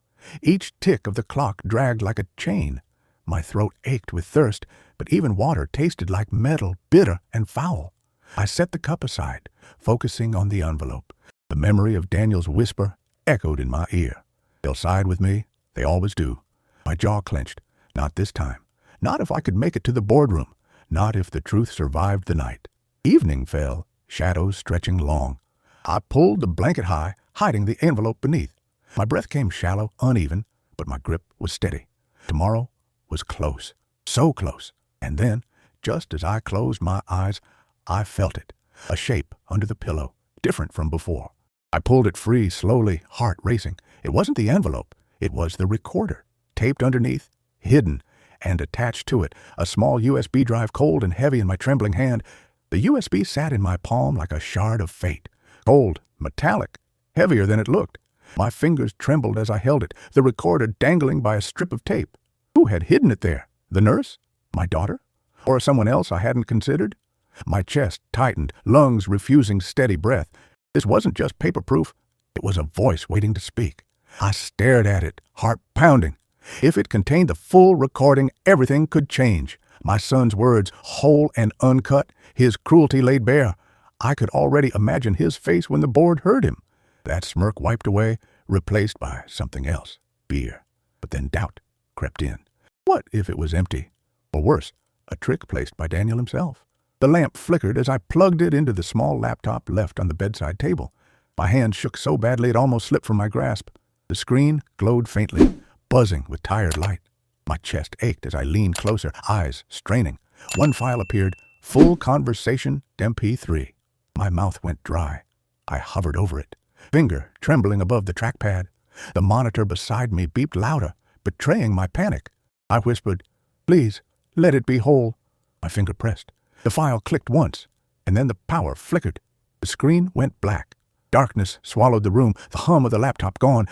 Each tick of the clock dragged like a chain. My throat ached with thirst, but even water tasted like metal, bitter and foul. I set the cup aside, focusing on the envelope. The memory of Daniel's whisper echoed in my ear. They'll side with me. They always do. My jaw clenched. Not this time. Not if I could make it to the boardroom. Not if the truth survived the night. Evening fell, shadows stretching long. I pulled the blanket high, hiding the envelope beneath. My breath came shallow, uneven, but my grip was steady. Tomorrow was close, so close. And then, just as I closed my eyes, I felt it, a shape under the pillow, different from before. I pulled it free, slowly, heart racing. It wasn't the envelope. It was the recorder, taped underneath, hidden, and attached to it, a small USB drive cold and heavy in my trembling hand. The USB sat in my palm like a shard of fate, cold, metallic, heavier than it looked. My fingers trembled as I held it, the recorder dangling by a strip of tape. Who had hidden it there? The nurse? My daughter? Or someone else I hadn't considered? My chest tightened, lungs refusing steady breath. This wasn't just paper-proof. It was a voice waiting to speak. I stared at it, heart pounding. If it contained the full recording, everything could change. My son's words, whole and uncut, his cruelty laid bare. I could already imagine his face when the board heard him. That smirk wiped away, replaced by something else, fear. But then doubt crept in. What if it was empty? Or worse, a trick placed by Daniel himself? The lamp flickered as I plugged it into the small laptop left on the bedside table. My hand shook so badly it almost slipped from my grasp. The screen glowed faintly, buzzing with tired light. My chest ached as I leaned closer, eyes straining. One file appeared, full conversation MP3. My mouth went dry. I hovered over it, finger trembling above the trackpad. The monitor beside me beeped louder, betraying my panic. I whispered, "Please, let it be whole." My finger pressed. The file clicked once, and then the power flickered. The screen went black. Darkness swallowed the room, the hum of the laptop gone.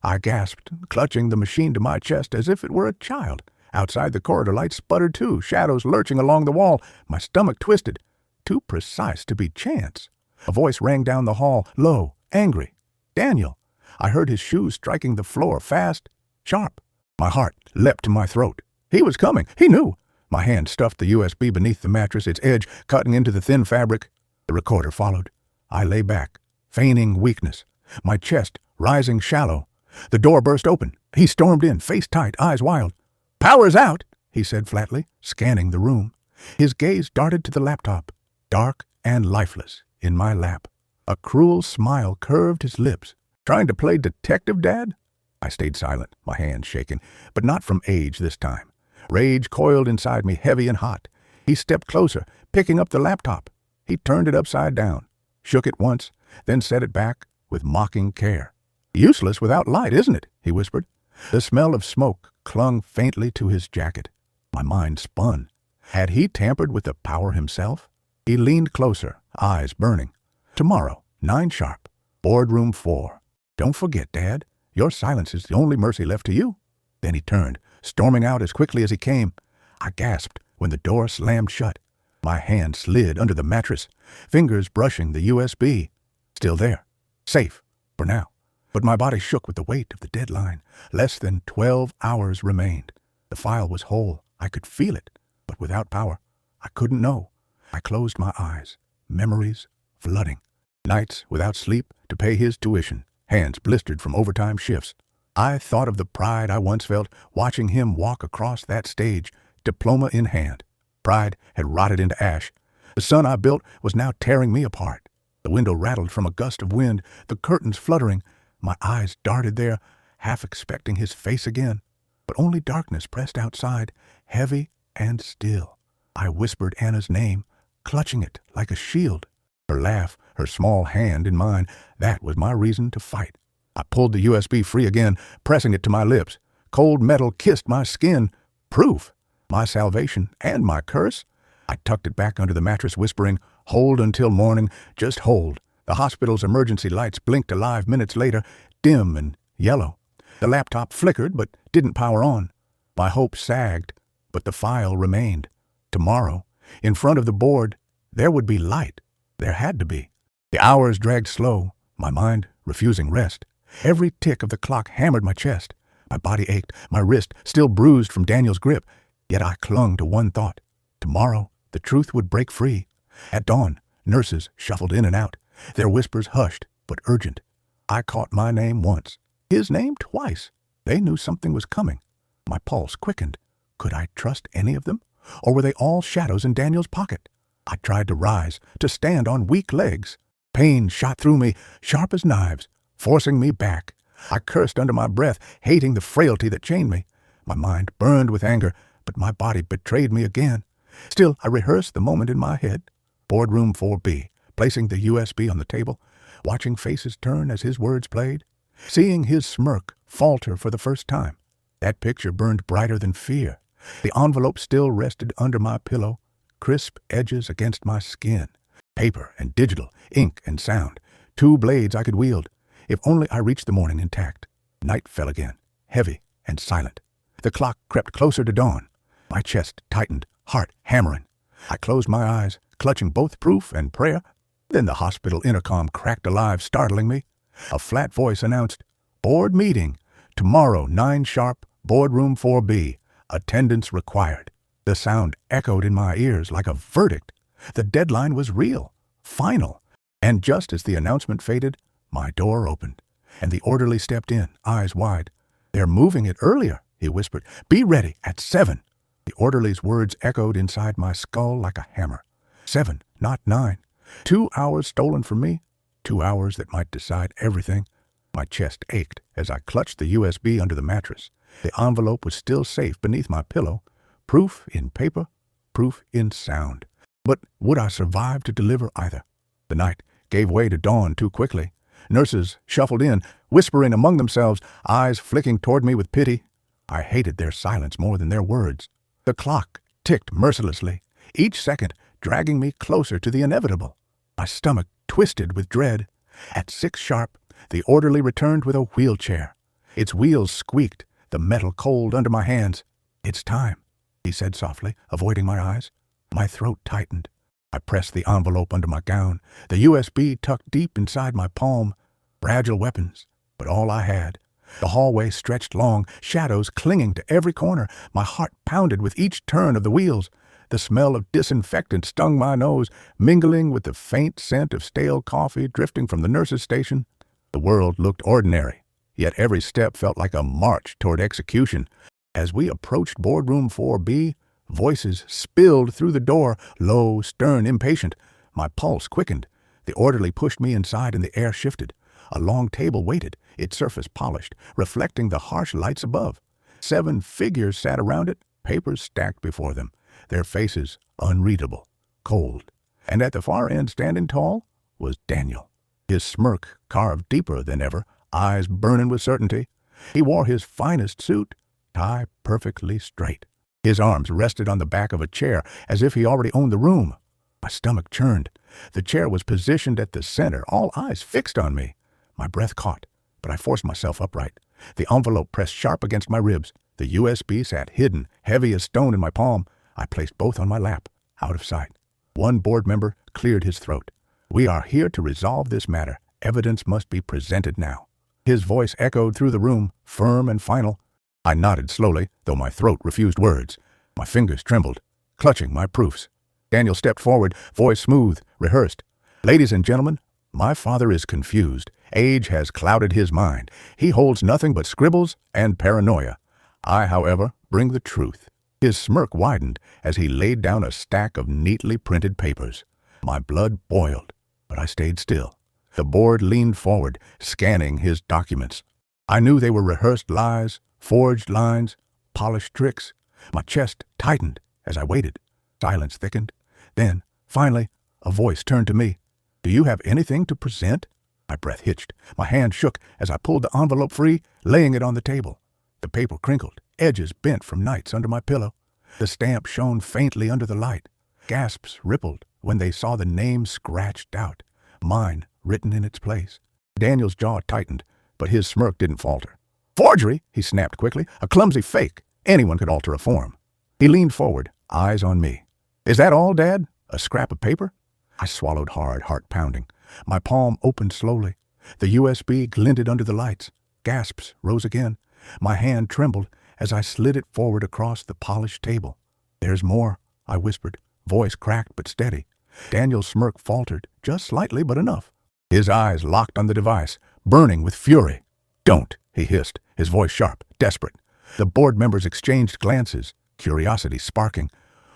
I gasped, clutching the machine to my chest as if it were a child. Outside, the corridor lights sputtered too, shadows lurching along the wall. My stomach twisted. Too precise to be chance. A voice rang down the hall, low, angry. Daniel. I heard his shoes striking the floor, fast, sharp. My heart leapt to my throat. He was coming. He knew. My hand stuffed the USB beneath the mattress, its edge cutting into the thin fabric. The recorder followed. I lay back, feigning weakness, my chest rising shallow. The door burst open. He stormed in, face tight, eyes wild. "Power's out," he said flatly, scanning the room. His gaze darted to the laptop, dark and lifeless, in my lap. A cruel smile curved his lips. "Trying to play detective, Dad?" I stayed silent, my hands shaking, but not from age this time. Rage coiled inside me, heavy and hot. He stepped closer, picking up the laptop. He turned it upside down, shook it once, then set it back with mocking care. "Useless without light, isn't it?" he whispered. The smell of smoke clung faintly to his jacket. My mind spun. Had he tampered with the power himself? He leaned closer, eyes burning. "Tomorrow, 9 sharp, boardroom 4. Don't forget, Dad. Your silence is the only mercy left to you." Then he turned, storming out as quickly as he came. I gasped when the door slammed shut. My hand slid under the mattress, fingers brushing the USB. Still there. Safe, for now. But my body shook with the weight of the deadline. Less than 12 hours remained. The file was whole. I could feel it, but without power. I couldn't know. I closed my eyes. Memories flooding. Nights without sleep to pay his tuition. Hands blistered from overtime shifts. I thought of the pride I once felt watching him walk across that stage, diploma in hand. Pride had rotted into ash. The son I built was now tearing me apart. The window rattled from a gust of wind, the curtains fluttering. My eyes darted there, half expecting his face again. But only darkness pressed outside, heavy and still. I whispered Anna's name, clutching it like a shield. Her laugh, her small hand in mine, that was my reason to fight. I pulled the USB free again, pressing it to my lips. Cold metal kissed my skin. Proof. My salvation and my curse. I tucked it back under the mattress, whispering, "Hold until morning, just hold." The hospital's emergency lights blinked alive minutes later, dim and yellow. The laptop flickered but didn't power on. My hope sagged, but the file remained. Tomorrow, in front of the board, there would be light. There had to be. The hours dragged slow, my mind refusing rest. Every tick of the clock hammered my chest. My body ached, my wrist still bruised from Daniel's grip. Yet I clung to one thought. Tomorrow, the truth would break free. At dawn, nurses shuffled in and out, their whispers hushed but urgent. I caught my name once, his name twice. They knew something was coming. My pulse quickened. Could I trust any of them? Or were they all shadows in Daniel's pocket? I tried to rise, to stand on weak legs. Pain shot through me, sharp as knives, forcing me back. I cursed under my breath, hating the frailty that chained me. My mind burned with anger, but my body betrayed me again. Still, I rehearsed the moment in my head. Boardroom 4B, placing the USB on the table, watching faces turn as his words played, seeing his smirk falter for the first time. That picture burned brighter than fear. The envelope still rested under my pillow, crisp edges against my skin. Paper and digital, ink and sound, 2 blades I could wield. If only I reached the morning intact. Night fell again, heavy and silent. The clock crept closer to dawn. My chest tightened, heart hammering. I closed my eyes, clutching both proof and prayer. Then the hospital intercom cracked alive, startling me. A flat voice announced, "Board meeting. Tomorrow, 9 sharp, boardroom 4B. Attendance required." The sound echoed in my ears like a verdict. The deadline was real, final. And just as the announcement faded, my door opened, and the orderly stepped in, eyes wide. "They're moving it earlier," he whispered. "Be ready at 7. The orderly's words echoed inside my skull like a hammer. 7, not 9. 2 hours stolen from me. 2 hours that might decide everything. My chest ached as I clutched the USB under the mattress. The envelope was still safe beneath my pillow. Proof in paper, proof in sound. But would I survive to deliver either? The night gave way to dawn too quickly. Nurses shuffled in, whispering among themselves, eyes flicking toward me with pity. I hated their silence more than their words. The clock ticked mercilessly, each second dragging me closer to the inevitable. My stomach twisted with dread. At 6 sharp, the orderly returned with a wheelchair. Its wheels squeaked, the metal cold under my hands. "It's time," he said softly, avoiding my eyes. My throat tightened. I pressed the envelope under my gown, the USB tucked deep inside my palm. Fragile weapons, but all I had. The hallway stretched long, shadows clinging to every corner. My heart pounded with each turn of the wheels. The smell of disinfectant stung my nose, mingling with the faint scent of stale coffee drifting from the nurse's station. The world looked ordinary, yet every step felt like a march toward execution. As we approached boardroom 4B, voices spilled through the door, low, stern, impatient. My pulse quickened. The orderly pushed me inside and the air shifted. A long table waited, its surface polished, reflecting the harsh lights above. 7 figures sat around it, papers stacked before them, their faces unreadable, cold. And at the far end, standing tall, was Daniel, his smirk carved deeper than ever, eyes burning with certainty. He wore his finest suit, tie perfectly straight. His arms rested on the back of a chair as if he already owned the room. My stomach churned. The chair was positioned at the center, all eyes fixed on me. My breath caught, but I forced myself upright. The envelope pressed sharp against my ribs. The USB sat hidden, heavy as stone in my palm. I placed both on my lap, out of sight. One board member cleared his throat. "We are here to resolve this matter. Evidence must be presented now." His voice echoed through the room, firm and final. I nodded slowly, though my throat refused words. My fingers trembled, clutching my proofs. Daniel stepped forward, voice smooth, rehearsed. "Ladies and gentlemen, my father is confused. Age has clouded his mind. He holds nothing but scribbles and paranoia. I, however, bring the truth." His smirk widened as he laid down a stack of neatly printed papers. My blood boiled, but I stayed still. The board leaned forward, scanning his documents. I knew they were rehearsed lies, forged lines, polished tricks. My chest tightened as I waited. Silence thickened. Then, finally, a voice turned to me. "Do you have anything to present?" My breath hitched. My hand shook as I pulled the envelope free, laying it on the table. The paper crinkled, edges bent from nights under my pillow. The stamp shone faintly under the light. Gasps rippled when they saw the name scratched out, mine written in its place. Daniel's jaw tightened, but his smirk didn't falter. "Forgery," he snapped quickly. "A clumsy fake. Anyone could alter a form." He leaned forward, eyes on me. "Is that all, Dad? A scrap of paper?" I swallowed hard, heart pounding. My palm opened slowly. The USB glinted under the lights. Gasps rose again. My hand trembled as I slid it forward across the polished table. "There's more," I whispered, voice cracked but steady. Daniel's smirk faltered, just slightly but enough. His eyes locked on the device, burning with fury. "Don't," he hissed, his voice sharp, desperate. The board members exchanged glances, curiosity sparking.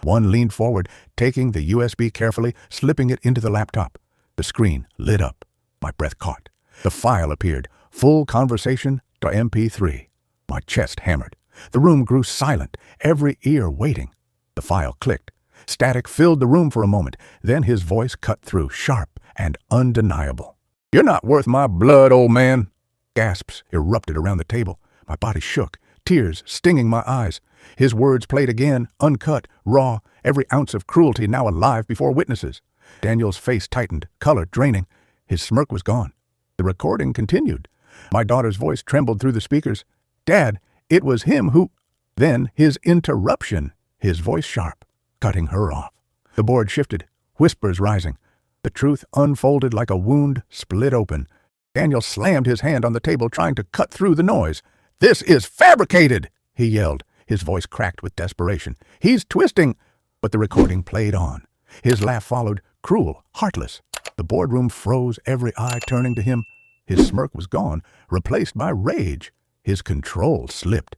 One leaned forward, taking the USB carefully, slipping it into the laptop. The screen lit up. My breath caught. The file appeared, full conversation to MP3. My chest hammered. The room grew silent, every ear waiting. The file clicked. Static filled the room for a moment. Then his voice cut through, sharp and undeniable. "You're not worth my blood, old man." Gasps erupted around the table. My body shook, tears stinging my eyes. His words played again, uncut, raw, every ounce of cruelty now alive before witnesses. Daniel's face tightened, color draining. His smirk was gone. The recording continued. My daughter's voice trembled through the speakers. "Dad, it was him who—" Then his interruption, his voice sharp, cutting her off. The board shifted, whispers rising. The truth unfolded like a wound split open. Daniel slammed his hand on the table, trying to cut through the noise. "This is fabricated!" he yelled, his voice cracked with desperation. "He's twisting!" But the recording played on. His laugh followed, cruel, heartless. The boardroom froze, every eye turning to him. His smirk was gone, replaced by rage. His control slipped.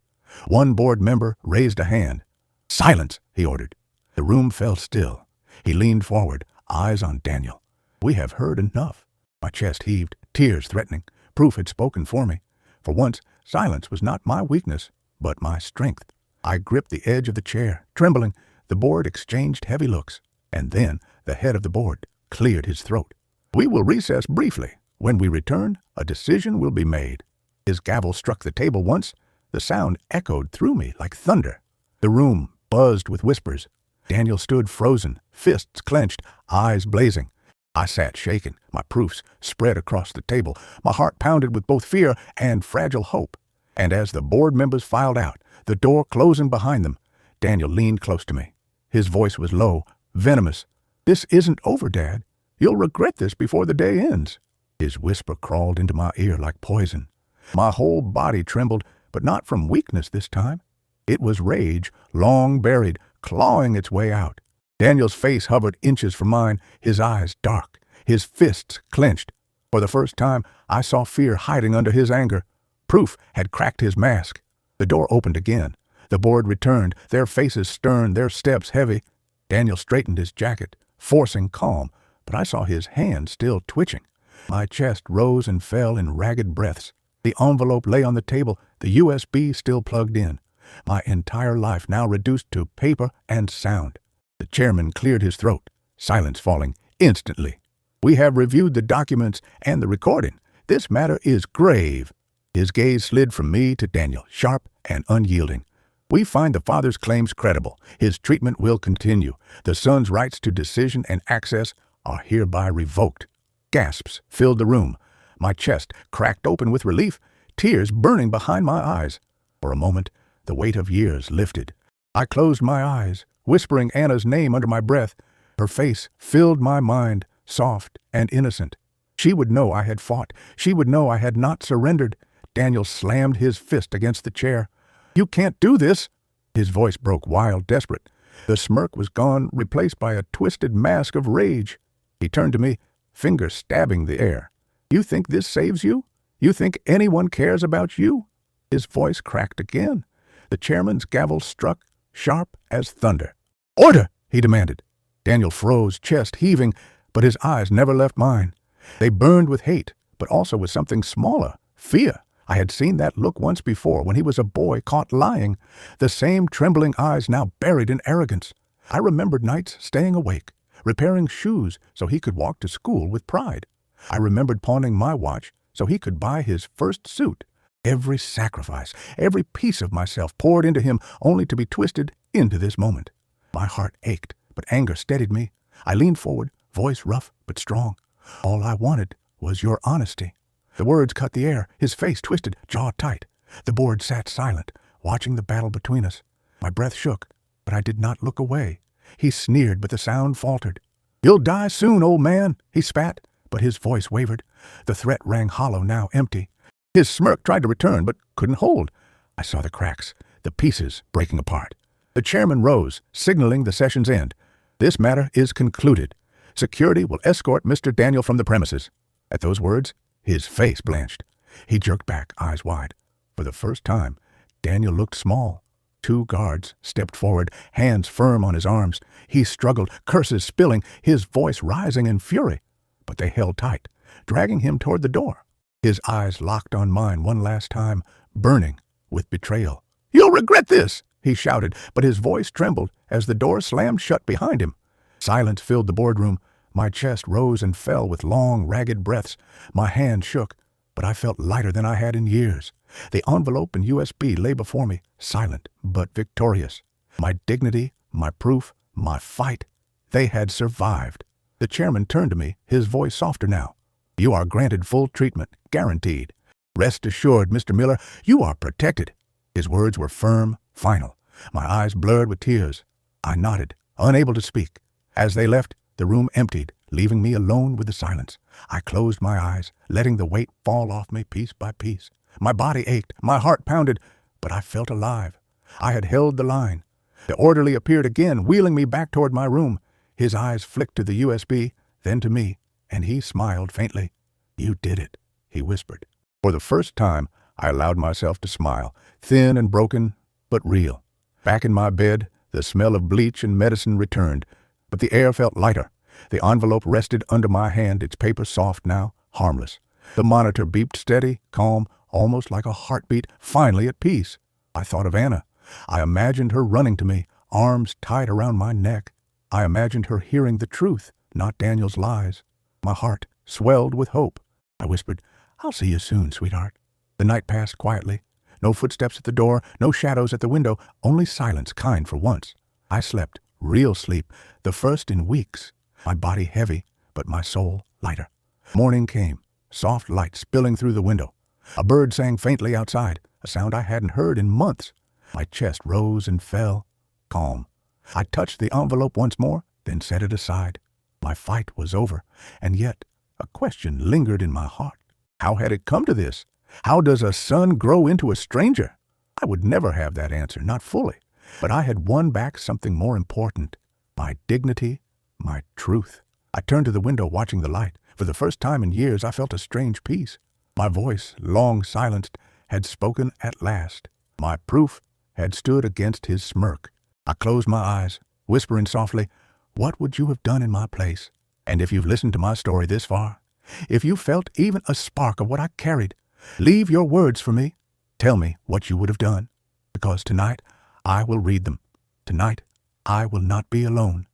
One board member raised a hand. "Silence!" he ordered. The room fell still. He leaned forward, eyes on Daniel. "We have heard enough." My chest heaved, tears threatening. Proof had spoken for me. For once, silence was not my weakness, but my strength. I gripped the edge of the chair, trembling. The board exchanged heavy looks, and then the head of the board cleared his throat. "We will recess briefly. When we return, a decision will be made." His gavel struck the table once. The sound echoed through me like thunder. The room buzzed with whispers. Daniel stood frozen, fists clenched, eyes blazing. I sat shaken, my proofs spread across the table. My heart pounded with both fear and fragile hope. And as the board members filed out, the door closing behind them, Daniel leaned close to me. His voice was low, venomous. "This isn't over, Dad. You'll regret this before the day ends." His whisper crawled into my ear like poison. My whole body trembled, but not from weakness this time. It was rage, long buried, clawing its way out. Daniel's face hovered inches from mine, his eyes dark, his fists clenched. For the first time, I saw fear hiding under his anger. Proof had cracked his mask. The door opened again. The board returned, their faces stern, their steps heavy. Daniel straightened his jacket, forcing calm, but I saw his hand still twitching. My chest rose and fell in ragged breaths. The envelope lay on the table, the USB still plugged in. My entire life now reduced to paper and sound. The chairman cleared his throat, silence falling instantly. "We have reviewed the documents and the recording. This matter is grave." His gaze slid from me to Daniel, sharp and unyielding. "We find the father's claims credible. His treatment will continue. The son's rights to decision and access are hereby revoked." Gasps filled the room. My chest cracked open with relief, tears burning behind my eyes. For a moment, the weight of years lifted. I closed my eyes, whispering Anna's name under my breath. Her face filled my mind, soft and innocent. She would know I had fought. She would know I had not surrendered. Daniel slammed his fist against the chair. "You can't do this!" His voice broke wild, desperate. The smirk was gone, replaced by a twisted mask of rage. He turned to me, fingers stabbing the air. "You think this saves you? You think anyone cares about you?" His voice cracked again. The chairman's gavel struck, sharp as thunder. "Order!" he demanded. Daniel froze, chest heaving, but his eyes never left mine. They burned with hate, but also with something smaller, fear. I had seen that look once before when he was a boy caught lying. The same trembling eyes now buried in arrogance. I remembered nights staying awake, repairing shoes so he could walk to school with pride. I remembered pawning my watch so he could buy his first suit. Every sacrifice, every piece of myself poured into him only to be twisted into this moment. My heart ached, but anger steadied me. I leaned forward, voice rough but strong. "All I wanted was your honesty." The words cut the air, his face twisted, jaw tight. The board sat silent, watching the battle between us. My breath shook, but I did not look away. He sneered, but the sound faltered. "You'll die soon, old man," he spat, but his voice wavered. The threat rang hollow, now empty. His smirk tried to return, but couldn't hold. I saw the cracks, the pieces breaking apart. The chairman rose, signaling the session's end. "This matter is concluded. Security will escort Mr. Daniel from the premises." At those words, his face blanched. He jerked back, eyes wide. For the first time, Daniel looked small. 2 guards stepped forward, hands firm on his arms. He struggled, curses spilling, his voice rising in fury. But they held tight, dragging him toward the door. His eyes locked on mine one last time, burning with betrayal. "You'll regret this!" he shouted, but his voice trembled as the door slammed shut behind him. Silence filled the boardroom. My chest rose and fell with long, ragged breaths. My hand shook, but I felt lighter than I had in years. The envelope and USB lay before me, silent but victorious. My dignity, my proof, my fight, they had survived. The chairman turned to me, his voice softer now. "You are granted full treatment, guaranteed. Rest assured, Mr. Miller, you are protected." His words were firm, final. My eyes blurred with tears. I nodded, unable to speak. As they left, the room emptied, leaving me alone with the silence. I closed my eyes, letting the weight fall off me piece by piece. My body ached, my heart pounded, but I felt alive. I had held the line. The orderly appeared again, wheeling me back toward my room. His eyes flicked to the USB, then to me, and he smiled faintly. "You did it," he whispered. For the first time, I allowed myself to smile, thin and broken, but real. Back in my bed, the smell of bleach and medicine returned, but the air felt lighter. The envelope rested under my hand, its paper soft now, harmless. The monitor beeped steady, calm, almost like a heartbeat, finally at peace. I thought of Anna. I imagined her running to me, arms tight around my neck. I imagined her hearing the truth, not Daniel's lies. My heart swelled with hope. I whispered, "I'll see you soon, sweetheart." The night passed quietly. No footsteps at the door, no shadows at the window, only silence, kind for once. I slept, real sleep, the first in weeks. My body heavy, but my soul lighter. Morning came, soft light spilling through the window. A bird sang faintly outside, a sound I hadn't heard in months. My chest rose and fell, calm. I touched the envelope once more, then set it aside. My fight was over, and yet a question lingered in my heart. How had it come to this? How does a son grow into a stranger? I would never have that answer, not fully. But I had won back something more important, my dignity, my truth. I turned to the window, watching the light. For the first time in years, I felt a strange peace. My voice, long silenced, had spoken at last. My proof had stood against his smirk. I closed my eyes, whispering softly, "What would you have done in my place?" And if you've listened to my story this far, if you felt even a spark of what I carried, leave your words for me. Tell me what you would have done, because tonight I will read them. Tonight I will not be alone.